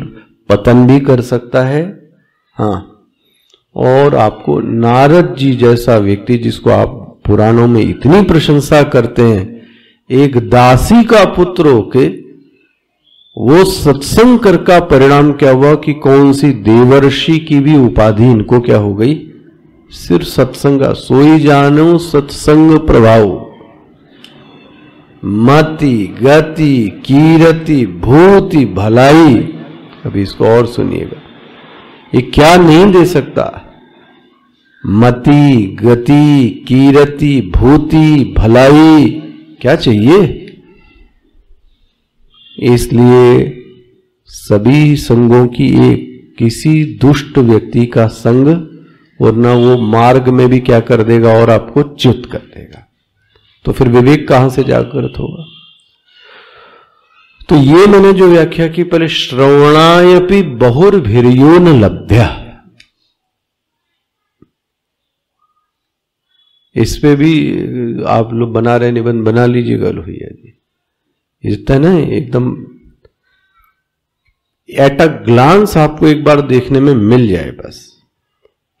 पतन भी कर सकता है। हाँ, और आपको नारद जी जैसा व्यक्ति जिसको आप पुराणों में इतनी प्रशंसा करते हैं, एक दासी का पुत्र होके वो सत्संग कर का परिणाम क्या हुआ कि कौन सी देवर्षि की भी उपाधि इनको क्या हो गई, सिर्फ सत्संग। सोई जानो सत्संग प्रभाव, मति गति कीरति भूति भलाई। अभी इसको और सुनिएगा, ये क्या नहीं दे सकता? मति गति कीरति भूति भलाई, क्या चाहिए? इसलिए सभी संगों की एक किसी दुष्ट व्यक्ति का संग, वरना वो मार्ग में भी क्या कर देगा और आपको च्युत कर देगा। तो फिर विवेक कहां से जागृत होगा? तो ये मैंने जो व्याख्या की, पहले श्रवणायपि बहुर्भिर्यो न लभ्या, इस पे भी आप लोग बना रहे निबंध बना लीजिएगा लोहिया जी। इतना ना एकदम एट अ ग्लांस आपको एक बार देखने में मिल जाए बस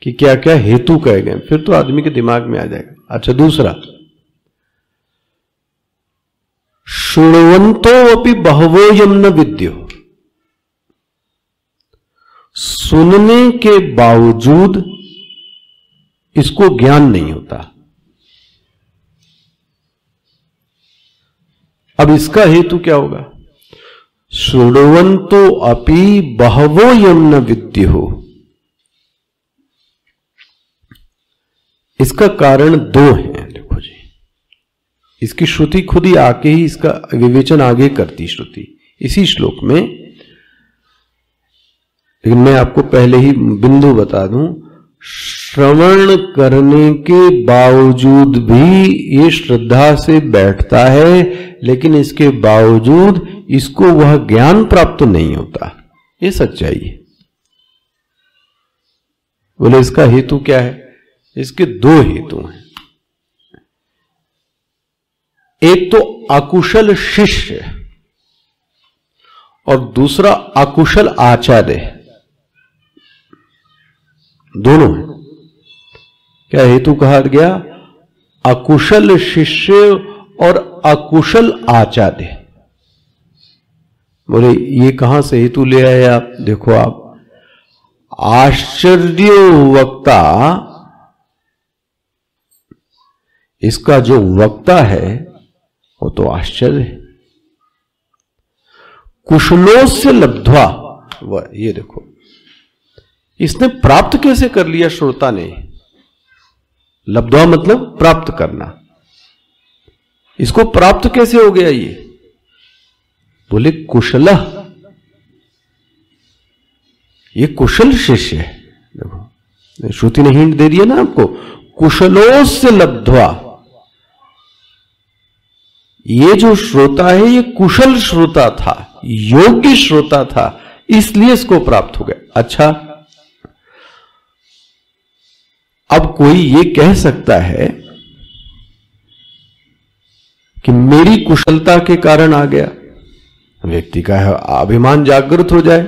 कि क्या क्या हेतु कहे गए, फिर तो आदमी के दिमाग में आ जाएगा। अच्छा, दूसरा, शृण्वन्तो अपि बहवो यम न विद्यो, सुनने के बावजूद इसको ज्ञान नहीं होता। अब इसका हेतु क्या होगा? शृण्वन्तो अपि बहवो यम न विद्यो, इसका कारण दो हैं। देखो जी, इसकी श्रुति खुद ही आके ही इसका विवेचन आगे करती श्रुति इसी श्लोक में। लेकिन मैं आपको पहले ही बिंदु बता दूं, श्रवण करने के बावजूद भी ये श्रद्धा से बैठता है, लेकिन इसके बावजूद इसको वह ज्ञान प्राप्त नहीं होता। ये सच्चाई है। बोले इसका हेतु क्या है? इसके दो हेतु हैं। एक तो अकुशल शिष्य और दूसरा अकुशल आचार्य, दोनों है। क्या हेतु कहा गया? अकुशल शिष्य और अकुशल आचार्य। बोले ये कहां से हेतु ले आए आप? देखो आप, आश्चर्य वक्ता, इसका जो वक्ता है वो तो आश्चर्य है। कुशलों से लब्ध्वा, वह ये देखो, इसने प्राप्त कैसे कर लिया? श्रोता ने। लब्ध्वा मतलब प्राप्त करना। इसको प्राप्त कैसे हो गया ये? बोले कुशल, ये कुशल शिष्य है। देखो श्रुति ने हिंट दे दिया ना आपको, कुशलों से लब्ध्वा। ये जो श्रोता है ये कुशल श्रोता था, योग्य श्रोता था, इसलिए इसको प्राप्त हो गया। अच्छा, अब कोई ये कह सकता है कि मेरी कुशलता के कारण आ गया, व्यक्ति का अभिमान जागृत हो जाए,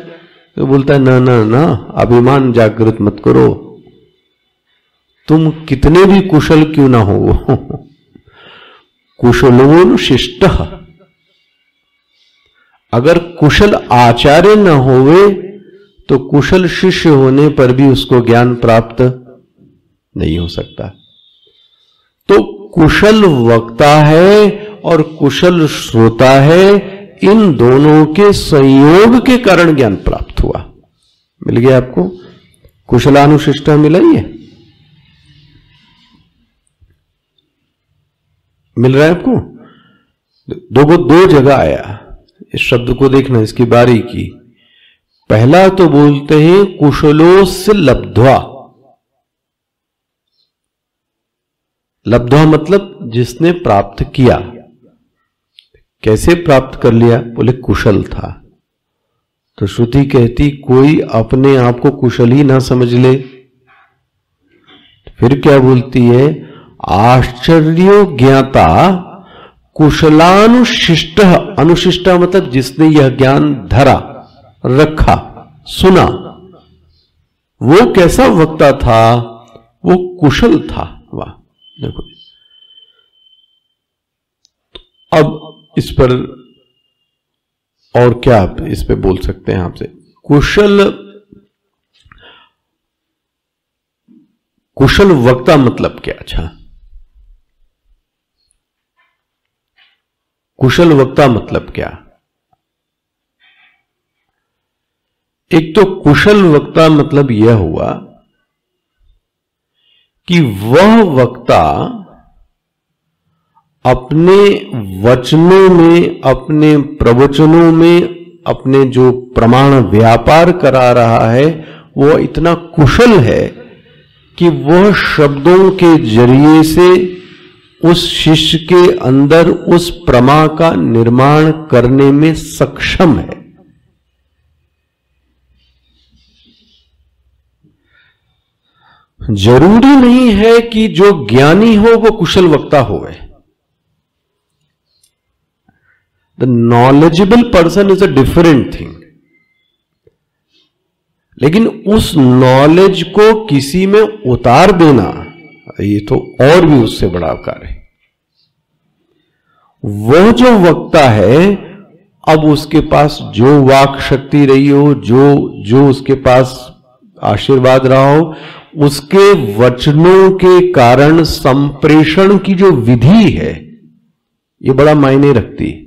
तो बोलता है ना ना ना, अभिमान जागृत मत करो, तुम कितने भी कुशल क्यों ना हो। कुशलोन शिष्ट, अगर कुशल आचार्य न होवे तो कुशल शिष्य होने पर भी उसको ज्ञान प्राप्त नहीं हो सकता। तो कुशल वक्ता है और कुशल श्रोता है, इन दोनों के संयोग के कारण ज्ञान प्राप्त हुआ। मिल गया आपको? कुशलानुशिष्ट मिला ही है, मिल रहा है आपको? दो जगह आया, इस शब्द को देखना, इसकी बारीकी। पहला तो बोलते हैं कुशलों से लब्ध्वा। लब्ध्वा मतलब जिसने प्राप्त किया। कैसे प्राप्त कर लिया? बोले कुशल था। तो श्रुति कहती कोई अपने आप को कुशल ही ना समझ ले, फिर क्या बोलती है? आश्चर्य ज्ञाता कुशलानुशिष्ट, अनुशिष्ट मतलब जिसने यह ज्ञान धरा, रखा, सुना, वो कैसा वक्ता था? वो कुशल था। वाह, देखो अब इस पर और क्या आप इस पे बोल सकते हैं आपसे? कुशल वक्ता मतलब क्या? अच्छा, कुशल वक्ता मतलब क्या? एक तो कुशल वक्ता मतलब यह हुआ कि वह वक्ता अपने वचनों में, अपने प्रवचनों में, अपने जो प्रमाण व्यापार करा रहा है, वो इतना कुशल है कि वह शब्दों के जरिए से उस शिष्य के अंदर उस प्रमा का निर्माण करने में सक्षम है। जरूरी नहीं है कि जो ज्ञानी हो वो कुशल वक्ता होवे। The knowledgeable person is a different thing, लेकिन उस नॉलेज को किसी में उतार देना, ये तो और भी उससे बड़ा कार्य है। वह जो वक्ता है, अब उसके पास जो वाक शक्ति रही हो, जो उसके पास आशीर्वाद रहा हो, उसके वचनों के कारण संप्रेषण की जो विधि है, ये बड़ा मायने रखती है।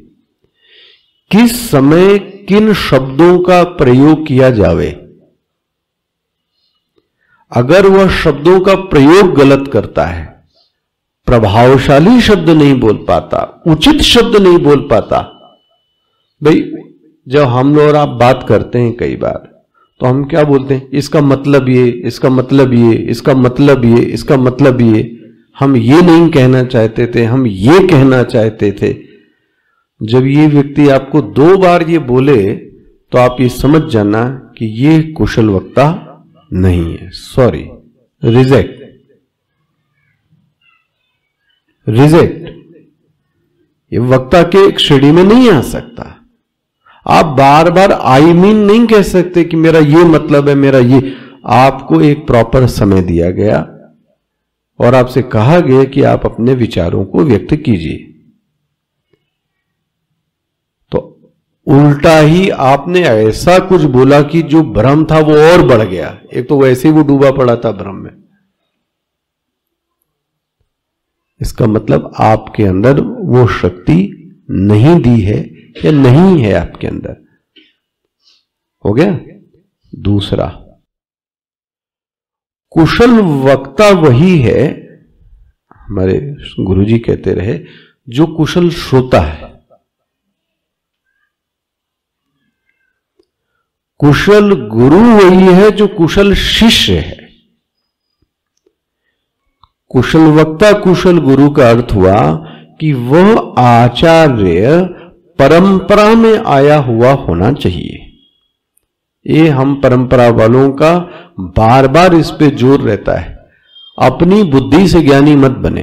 किस समय किन शब्दों का प्रयोग किया जावे। अगर वह शब्दों का प्रयोग गलत करता है, प्रभावशाली शब्द नहीं बोल पाता, उचित शब्द नहीं बोल पाता। भाई, जब हम लोग और आप बात करते हैं कई बार, तो हम क्या बोलते हैं? इसका मतलब ये, इसका मतलब ये, इसका मतलब ये, इसका मतलब ये। हम ये नहीं कहना चाहते थे, हम ये कहना चाहते थे। जब ये व्यक्ति आपको 2 बार ये बोले, तो आप ये समझ जाना कि ये कुशल वक्ता नहीं है। Sorry, reject, reject. ये वक्ता के श्रेणी में नहीं आ सकता। आप बार बार आई मीन नहीं कह सकते कि मेरा ये मतलब है, मेरा ये। आपको एक प्रॉपर समय दिया गया और आपसे कहा गया कि आप अपने विचारों को व्यक्त कीजिए। तो उल्टा ही आपने ऐसा कुछ बोला कि जो भ्रम था वो और बढ़ गया। एक तो वैसे ही वो डूबा पड़ा था भ्रम में। इसका मतलब आपके अंदर वो शक्ति नहीं दी है या नहीं है आपके अंदर। हो गया। दूसरा, कुशल वक्ता वही है, हमारे गुरुजी कहते रहे, जो कुशल श्रोता है। कुशल गुरु वही है जो कुशल शिष्य है। कुशल वक्ता, कुशल गुरु का अर्थ हुआ कि वह आचार्य परंपरा में आया हुआ होना चाहिए। ये हम परंपरा वालों का बार बार इस पे जोर रहता है। अपनी बुद्धि से ज्ञानी मत बने।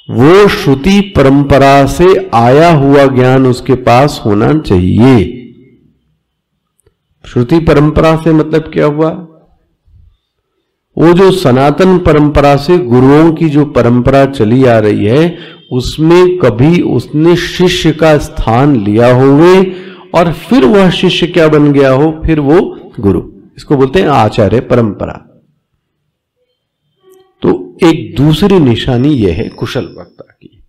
वो श्रुति परंपरा से आया हुआ ज्ञान उसके पास होना चाहिए। श्रुति परंपरा से मतलब क्या हुआ? वो जो सनातन परंपरा से गुरुओं की जो परंपरा चली आ रही है, उसमें कभी उसने शिष्य का स्थान लिया होवे और फिर वह शिष्य क्या बन गया हो, फिर वो गुरु। इसको बोलते हैं आचार्य परंपरा। तो एक दूसरी निशानी यह है कुशल वक्ता की।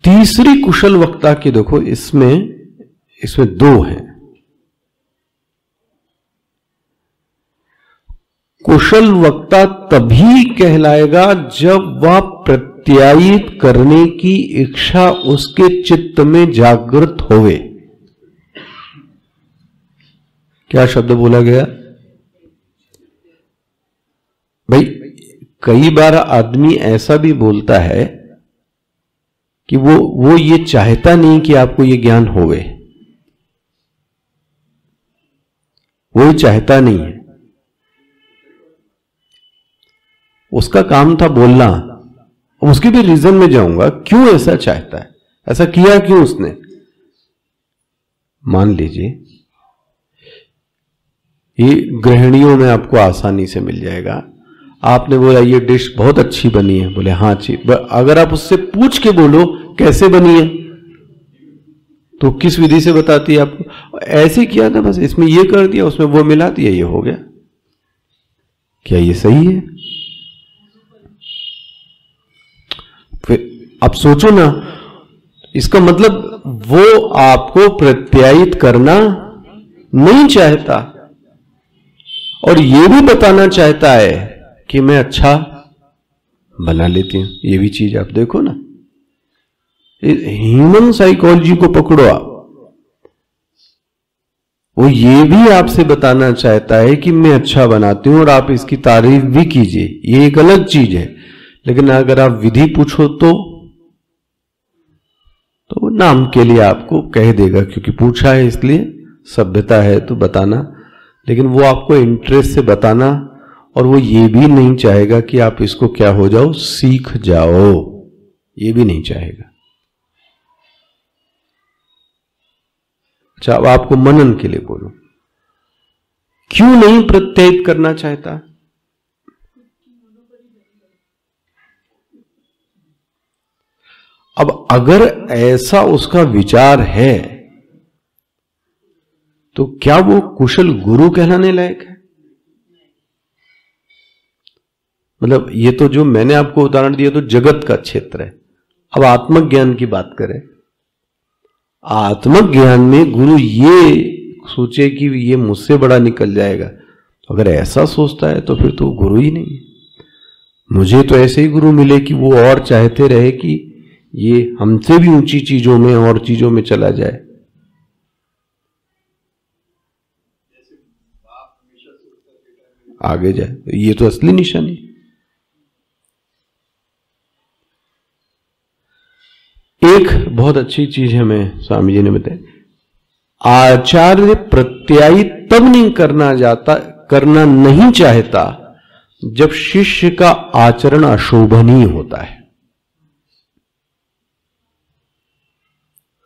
तीसरी कुशल वक्ता की देखो, इसमें 2 हैं। कुशल वक्ता तभी कहलाएगा जब वह प्रत्यायित करने की इच्छा उसके चित्त में जागृत होवे। क्या शब्द बोला गया भाई? कई बार आदमी ऐसा भी बोलता है कि वो ये चाहता नहीं कि आपको ये ज्ञान होवे, वो ये चाहता नहीं है। उसका काम था बोलना, उसके भी रीजन में जाऊंगा, क्यों ऐसा चाहता है, ऐसा किया क्यों उसने। मान लीजिए ये गृहिणियों में आपको आसानी से मिल जाएगा। आपने बोला ये डिश बहुत अच्छी बनी है, बोले हाँ अच्छी। अगर आप उससे पूछ के बोलो कैसे बनी है, तो किस विधि से बताती है आपको, ऐसे किया था बस, इसमें ये कर दिया, उसमें वो मिला दिया, ये हो गया। क्या ये सही है? फिर अब सोचो ना, इसका मतलब वो आपको प्रत्यायित करना नहीं चाहता और ये भी बताना चाहता है कि मैं अच्छा बना लेती हूं। ये भी चीज आप देखो ना, ह्यूमन साइकोलॉजी को पकड़ो आप, वो ये भी आपसे बताना चाहता है कि मैं अच्छा बनाती हूं और आप इसकी तारीफ भी कीजिए, ये एक अलग चीज है। लेकिन अगर आप विधि पूछो तो वो नाम के लिए आपको कह देगा, क्योंकि पूछा है इसलिए, सभ्यता है तो बताना। लेकिन वो आपको इंटरेस्ट से बताना, और वो ये भी नहीं चाहेगा कि आप इसको क्या हो जाओ, सीख जाओ, ये भी नहीं चाहेगा। अच्छा, अब आपको मनन के लिए बोलो, क्यों नहीं प्रत्यायित करना चाहता? अब अगर ऐसा उसका विचार है तो क्या वो कुशल गुरु कहलाने लायक है? मतलब ये तो जो मैंने आपको उदाहरण दिया तो जगत का क्षेत्र है। अब आत्मज्ञान की बात करें, आत्मज्ञान में गुरु ये सोचे कि ये मुझसे बड़ा निकल जाएगा, तो अगर ऐसा सोचता है तो फिर तो गुरु ही नहीं है। मुझे तो ऐसे ही गुरु मिले कि वो और चाहते रहे कि ये हमसे भी ऊंची चीजों में और चीजों में चला जाए। आगे जाए, ये तो असली निशानी। एक बहुत अच्छी चीज है, मैं स्वामी जी ने बताया, आचार्य प्रत्यायित तब नहीं करना नहीं चाहता जब शिष्य का आचरण अशोभनीय होता है।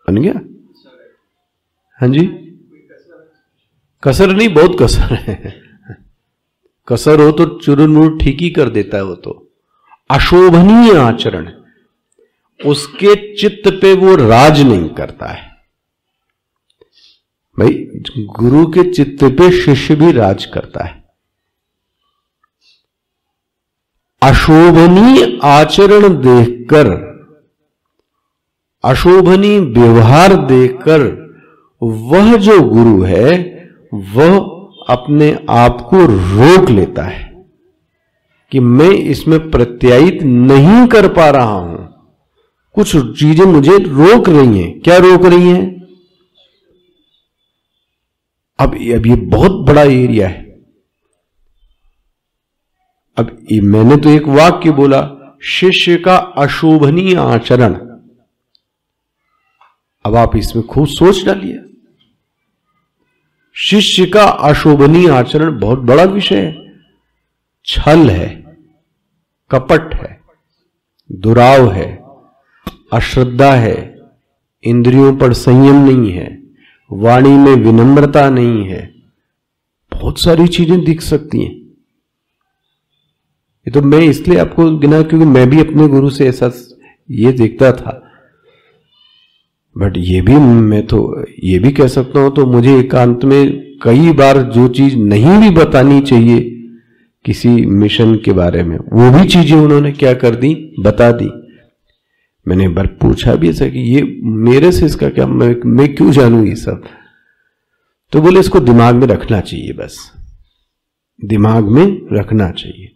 बन गया? हाँ जी, कसर नहीं, बहुत कसर है। कसर हो तो चुरुन ठीक ही कर देता है वो तो। अशोभनीय आचरण, उसके चित्त पे वो राज नहीं करता है। भाई गुरु के चित्त पे शिष्य भी राज करता है। अशोभनीय आचरण देखकर, अशोभनीय व्यवहार देखकर वह जो गुरु है वह अपने आप को रोक लेता है कि मैं इसमें प्रत्यायित नहीं कर पा रहा हूं, कुछ चीजें मुझे रोक रही हैं। क्या रोक रही हैं? अब ये बहुत बड़ा एरिया है। अब मैंने तो एक वाक्य बोला, शिष्य का अशोभनीय आचरण। अब आप इसमें खूब सोच डालिए। शिष्य का अशोभनीय आचरण बहुत बड़ा विषय है। छल है, कपट है, दुराव है, अश्रद्धा है, इंद्रियों पर संयम नहीं है, वाणी में विनम्रता नहीं है, बहुत सारी चीजें दिख सकती हैं। ये तो मैं इसलिए आपको गिना क्योंकि मैं भी अपने गुरु से ऐसा ये देखता था। बट ये भी मैं तो ये भी कह सकता हूं, तो मुझे एकांत में कई बार जो चीज नहीं भी बतानी चाहिए किसी मिशन के बारे में, वो भी चीजें उन्होंने क्या कर दी, बता दी। मैंने एक बार पूछा भी ऐसा कि ये मेरे से इसका क्या, मैं क्यों जानूं ये सब? तो बोले इसको दिमाग में रखना चाहिए, बस दिमाग में रखना चाहिए।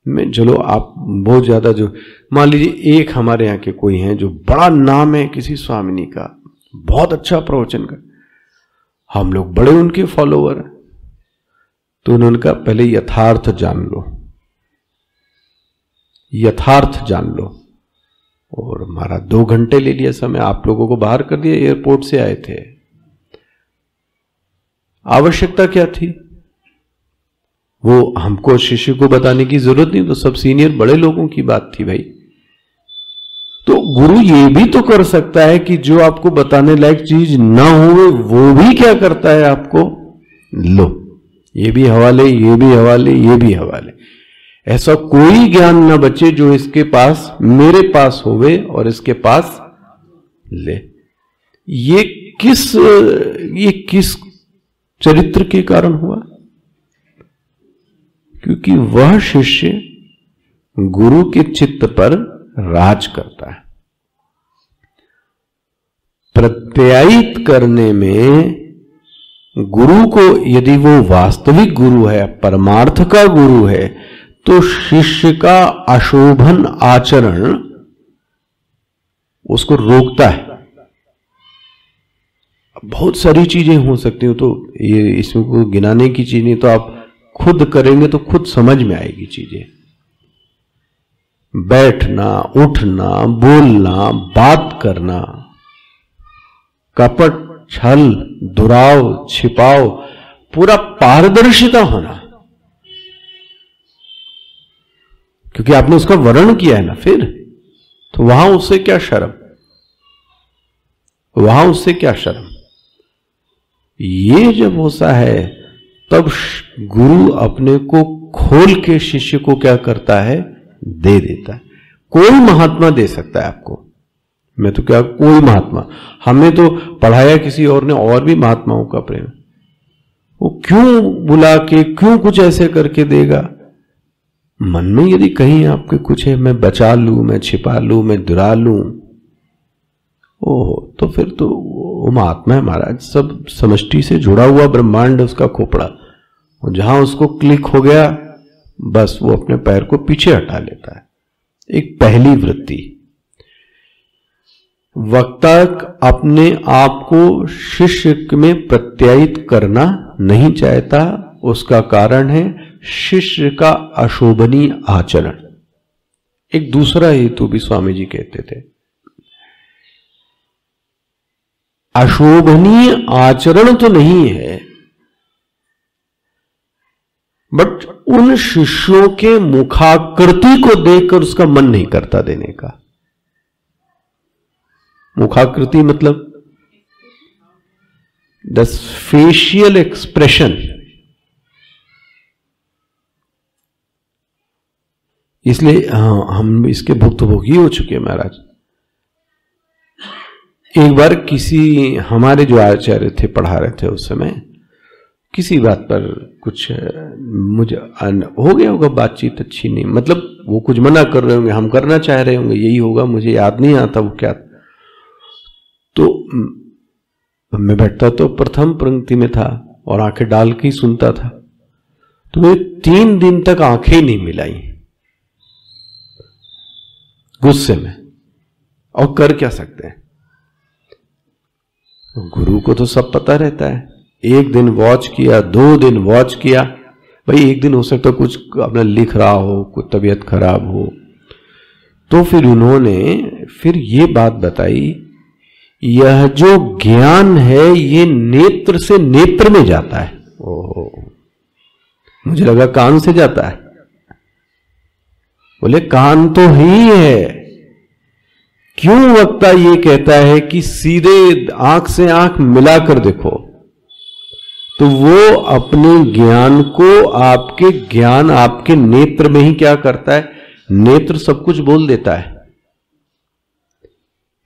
मैं चलो आप बहुत ज्यादा, जो मान लीजिए एक हमारे यहाँ के कोई हैं जो बड़ा नाम है किसी स्वामिनी का, बहुत अच्छा प्रवचन कर, हम लोग बड़े उनके फॉलोवर हैं, तो उन्होंने कहा पहले यथार्थ जान लो, यथार्थ जान लो। और हमारा 2 घंटे ले लिया समय, आप लोगों को बाहर कर दिया, एयरपोर्ट से आए थे। आवश्यकता क्या थी? वो हमको शिष्य को बताने की जरूरत नहीं, तो सब सीनियर बड़े लोगों की बात थी भाई। तो गुरु ये भी तो कर सकता है कि जो आपको बताने लायक चीज ना हो वो भी क्या करता है आपको, लो ये भी हवाले, ये भी हवाले, ये भी हवाले। ऐसा कोई ज्ञान ना बचे जो इसके पास मेरे पास होवे और इसके पास ले। ये किस चरित्र के कारण हुआ? क्योंकि वह शिष्य गुरु के चित्त पर राज करता है। प्रत्यायित करने में गुरु को, यदि वो वास्तविक गुरु है, परमार्थ का गुरु है, तो शिष्य का अशोभन आचरण उसको रोकता है। बहुत सारी चीजें हो सकती हो, तो ये इसमें कोई गिनाने की चीज नहीं, तो आप खुद करेंगे तो खुद समझ में आएगी चीजें। बैठना, उठना, बोलना, बात करना, कपट, छल, दुराव, छिपाव, पूरा पारदर्शिता होना, क्योंकि आपने उसका वर्णन किया है ना, फिर तो वहां उससे क्या शर्म, वहां उससे क्या शर्म। ये जब होता है तब गुरु अपने को खोल के शिष्य को क्या करता है, दे देता है। कोई महात्मा दे सकता है आपको, मैं तो क्या, कोई महात्मा, हमने तो पढ़ाया किसी और ने, और भी महात्माओं का प्रेम, वो क्यों बुला के, क्यों कुछ ऐसे करके देगा? मन में यदि कहीं आपके कुछ है, मैं बचा लूं, मैं छिपा लूं, मैं दुरा लूं, ओह, तो फिर तो वो महात्मा है महाराज, सब समष्टि से जुड़ा हुआ ब्रह्मांड उसका खोपड़ा, और जहां उसको क्लिक हो गया बस वो अपने पैर को पीछे हटा लेता है। एक पहली वृत्ति, वक्ता अपने आप को शिष्य में प्रत्यायित करना नहीं चाहता, उसका कारण है शिष्य का अशोभनीय आचरण। एक दूसरा हेतु भी स्वामी जी कहते थे, अशोभनीय आचरण तो नहीं है, बट उन शिष्यों के मुखाकृति को देखकर उसका मन नहीं करता देने का। मुखाकृति मतलब द फेशियल एक्सप्रेशन। इसलिए हम इसके भुक्तभोगी हो चुके हैं महाराज। एक बार किसी हमारे जो आचार्य थे, पढ़ा रहे थे उस समय, किसी बात पर कुछ मुझे हो गया होगा, बातचीत अच्छी नहीं, मतलब वो कुछ मना कर रहे होंगे, हम करना चाह रहे होंगे, यही होगा, मुझे याद नहीं आता वो क्या। तो मैं बैठता तो प्रथम पंक्ति में था और आंखें डाल के ही सुनता था, तो मैं 3 दिन तक आंखें ही नहीं मिलाई गुस्से में। और कर क्या सकते हैं, गुरु को तो सब पता रहता है। 1 दिन वॉच किया, 2 दिन वॉच किया, भाई 1 दिन हो सकता कुछ अपना लिख रहा हो, कुछ तबीयत खराब हो, तो फिर उन्होंने फिर ये बात बताई, यह जो ज्ञान है ये नेत्र से नेत्र में जाता है। ओहो, मुझे लगा कान से जाता है। बोले कान तो ही है। क्यों वक्ता ये कहता है कि सीधे आंख से आंख मिलाकर देखो, तो वो अपने ज्ञान को आपके ज्ञान, आपके नेत्र में ही क्या करता है, नेत्र सब कुछ बोल देता है।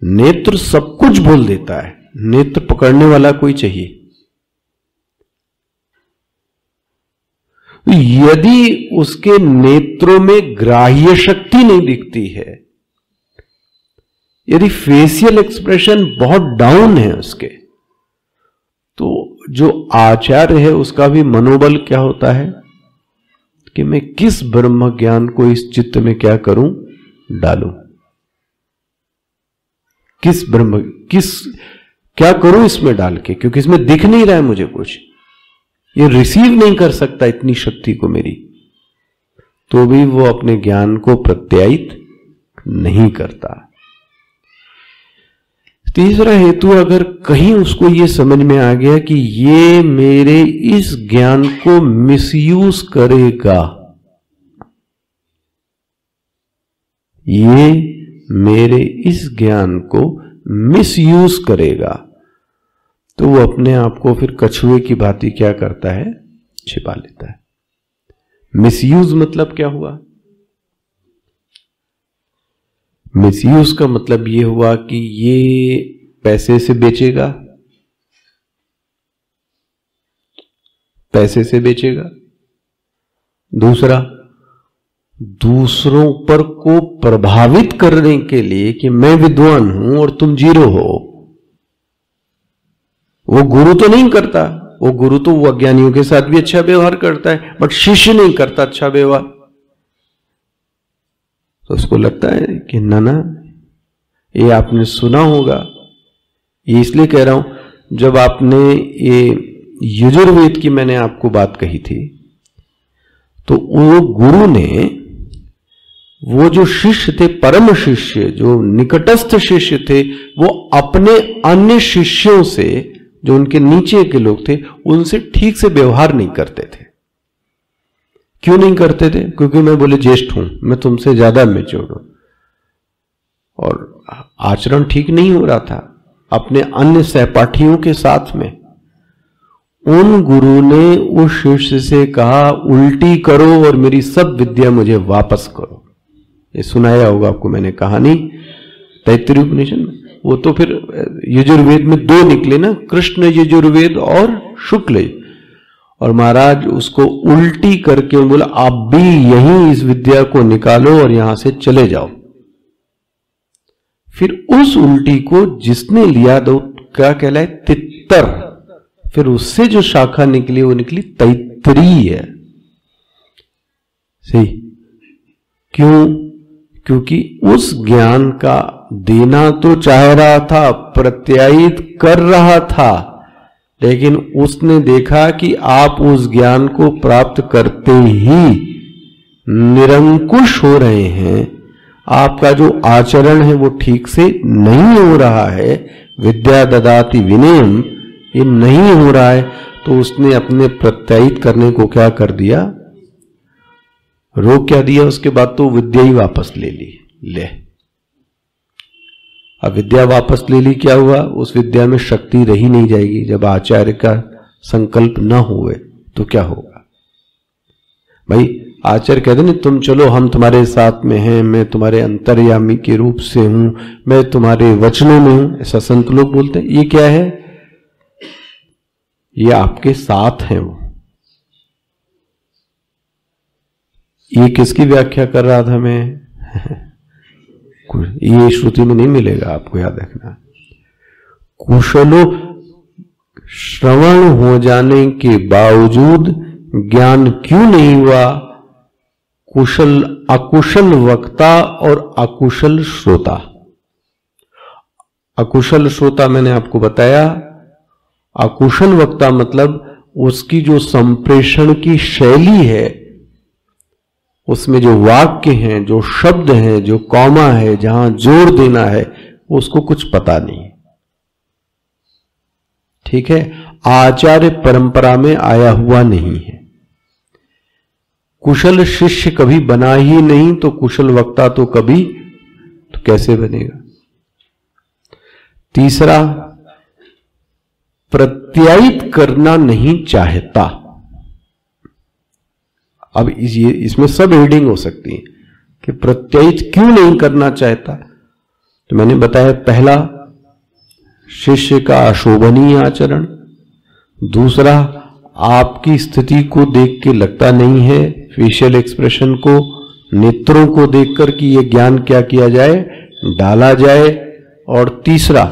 नेत्र सब कुछ बोल देता है, नेत्र पकड़ने वाला कोई चाहिए। यदि उसके नेत्रों में ग्राह्य शक्ति नहीं दिखती है, यदि फेशियल एक्सप्रेशन बहुत डाउन है उसके, तो जो आचार्य है उसका भी मनोबल क्या होता है कि मैं किस ब्रह्म ज्ञान को इस चित्त में क्या करूं, डालूं, क्या करूं इसमें डाल के, क्योंकि इसमें दिख नहीं रहा है मुझे कुछ, ये रिसीव नहीं कर सकता इतनी शक्ति को मेरी, तो भी वो अपने ज्ञान को प्रत्यायित नहीं करता। तीसरा हेतु, अगर कहीं उसको ये समझ में आ गया कि ये मेरे इस ज्ञान को मिसयूज करेगा, ये मेरे इस ज्ञान को मिसयूज करेगा तो वो अपने आप को फिर कछुए की भांति क्या करता है, छिपा लेता है। मिसयूज मतलब क्या हुआ? मिसयूज का मतलब ये हुआ कि ये पैसे से बेचेगा, पैसे से बेचेगा। दूसरा, दूसरों पर को प्रभावित करने के लिए कि मैं विद्वान हूं और तुम जीरो हो। वो गुरु तो नहीं करता, वो गुरु तो वो अज्ञानियों के साथ भी अच्छा व्यवहार करता है, बट शिष्य नहीं करता अच्छा व्यवहार। तो उसको लगता है कि ना, ये आपने सुना होगा, ये इसलिए कह रहा हूं, जब आपने ये यजुर्वेद की मैंने आपको बात कही थी, तो वो गुरु ने, वो जो शिष्य थे, परम शिष्य, जो निकटस्थ शिष्य थे, वो अपने अन्य शिष्यों से, जो उनके नीचे के लोग थे, उनसे ठीक से व्यवहार नहीं करते थे। क्यों नहीं करते थे? क्योंकि मैं बोले ज्येष्ठ हूं, मैं तुमसे ज्यादा मैच्योर हूं, और आचरण ठीक नहीं हो रहा था अपने अन्य सहपाठियों के साथ में। उन गुरु ने उस शिष्य से कहा, उल्टी करो और मेरी सब विद्या मुझे वापस करो। ये सुनाया होगा आपको मैंने कहानी तैत्तिरीय उपनिषद में। वो तो फिर यजुर्वेद में दो निकले ना, कृष्ण यजुर्वेद और शुक्ल। और महाराज उसको उल्टी करके बोला, आप भी यहीं इस विद्या को निकालो और यहां से चले जाओ। फिर उस उल्टी को जिसने लिया तो क्या कहलाए, तित्तर। फिर उससे जो शाखा निकली वो निकली तैत्तिरीय। सही? क्यों? क्योंकि उस ज्ञान का देना तो चाह रहा था, प्रत्यायित कर रहा था, लेकिन उसने देखा कि आप उस ज्ञान को प्राप्त करते ही निरंकुश हो रहे हैं, आपका जो आचरण है वो ठीक से नहीं हो रहा है, विद्या ददाति विनयम, ये नहीं हो रहा है, तो उसने अपने प्रत्यायित करने को क्या कर दिया, रोक क्या दिया। उसके बाद तो विद्या ही वापस ले ली। ले, अब विद्या वापस ले ली, क्या हुआ, उस विद्या में शक्ति रही नहीं जाएगी। जब आचार्य का संकल्प न हुए तो क्या होगा भाई? आचार्य कहते नहीं, तुम चलो हम तुम्हारे साथ में हैं, मैं तुम्हारे अंतर्यामी के रूप से हूं, मैं तुम्हारे वचनों में हूं, ऐसा संत लोग बोलते हैं। ये क्या है? ये आपके साथ हैं वो। ये किसकी व्याख्या कर रहा था मैं? ये श्रुति में नहीं मिलेगा, आपको याद रखना। कुशलो श्रवण हो जाने के बावजूद ज्ञान क्यों नहीं हुआ? कुशल अकुशल वक्ता और अकुशल श्रोता। अकुशल श्रोता मैंने आपको बताया, अकुशल वक्ता मतलब उसकी जो संप्रेषण की शैली है, उसमें जो वाक्य हैं, जो शब्द हैं, जो कॉमा है, जहां जोर देना है, उसको कुछ पता नहीं। ठीक है? आचार्य परंपरा में आया हुआ नहीं है। कुशल शिष्य कभी बना ही नहीं, तो कुशल वक्ता तो कभी, तो कैसे बनेगा? तीसरा, प्रत्यायित करना नहीं चाहता। अब इसमें सब रीडिंग हो सकती है कि प्रत्यायित क्यों नहीं करना चाहता। तो मैंने बताया, पहला, शिष्य का अशोभनीय आचरण। दूसरा, आपकी स्थिति को देख के लगता नहीं है, फेशियल एक्सप्रेशन को, नेत्रों को देखकर कि यह ज्ञान क्या किया जाए, डाला जाए। और तीसरा,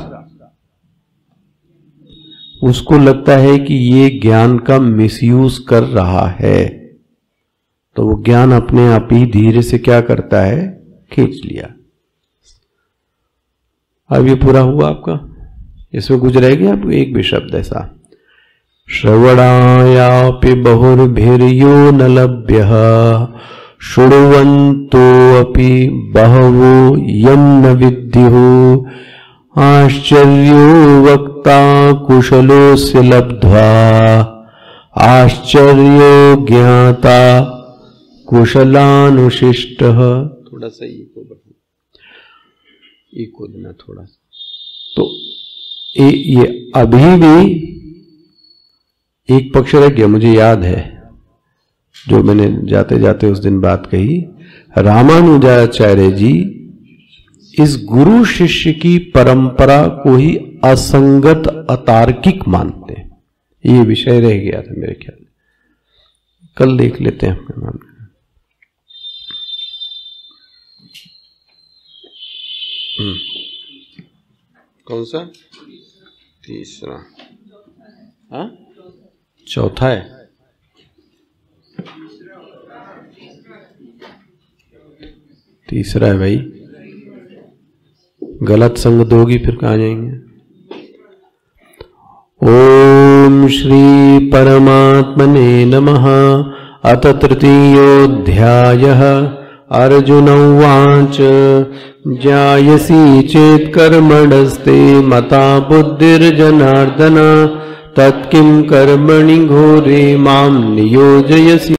उसको लगता है कि ये ज्ञान का मिसयूज कर रहा है, तो वो ज्ञान अपने आप ही धीरे से क्या करता है, खींच लिया। अब ये पूरा हुआ आपका। इसमें कुछ रह गया आपको एक भी शब्द ऐसा? श्रवणायापि बहुर्भिर्यो न लभ्यः शृण्वन्तोऽपि बहवो यं न विद्युः आश्चर्यो वक्ता कुशलोऽस्य लब्ध्वा आश्चर्यो ज्ञाता कुशलानुशिष्टः। थोड़ा सा ये को बढ़ा। ये कूदना थोड़ा सा। तो ये अभी भी एक पक्ष रह गया। मुझे याद है जो मैंने जाते जाते उस दिन बात कही, रामानुजाचार्य जी इस गुरु शिष्य की परंपरा को ही असंगत अतार्किक मानते हैं। ये विषय रह गया था मेरे ख्याल में, कल देख लेते हैं अपने मामले में। कौन सा? तीसरा। हाँ, चौथा है। तीसरा है भाई। गलत संग दोगी फिर कहाँ जाएंगे। ओम श्री परमात्मने नमः। अथ तृतीयोऽध्यायः। अर्जुन उवाच ज्ञायसि चेत् कर्मणस्ते मता बुद्धिर्जनार्दन तत्किं कर्मणि घोरे मां नियोजयसि।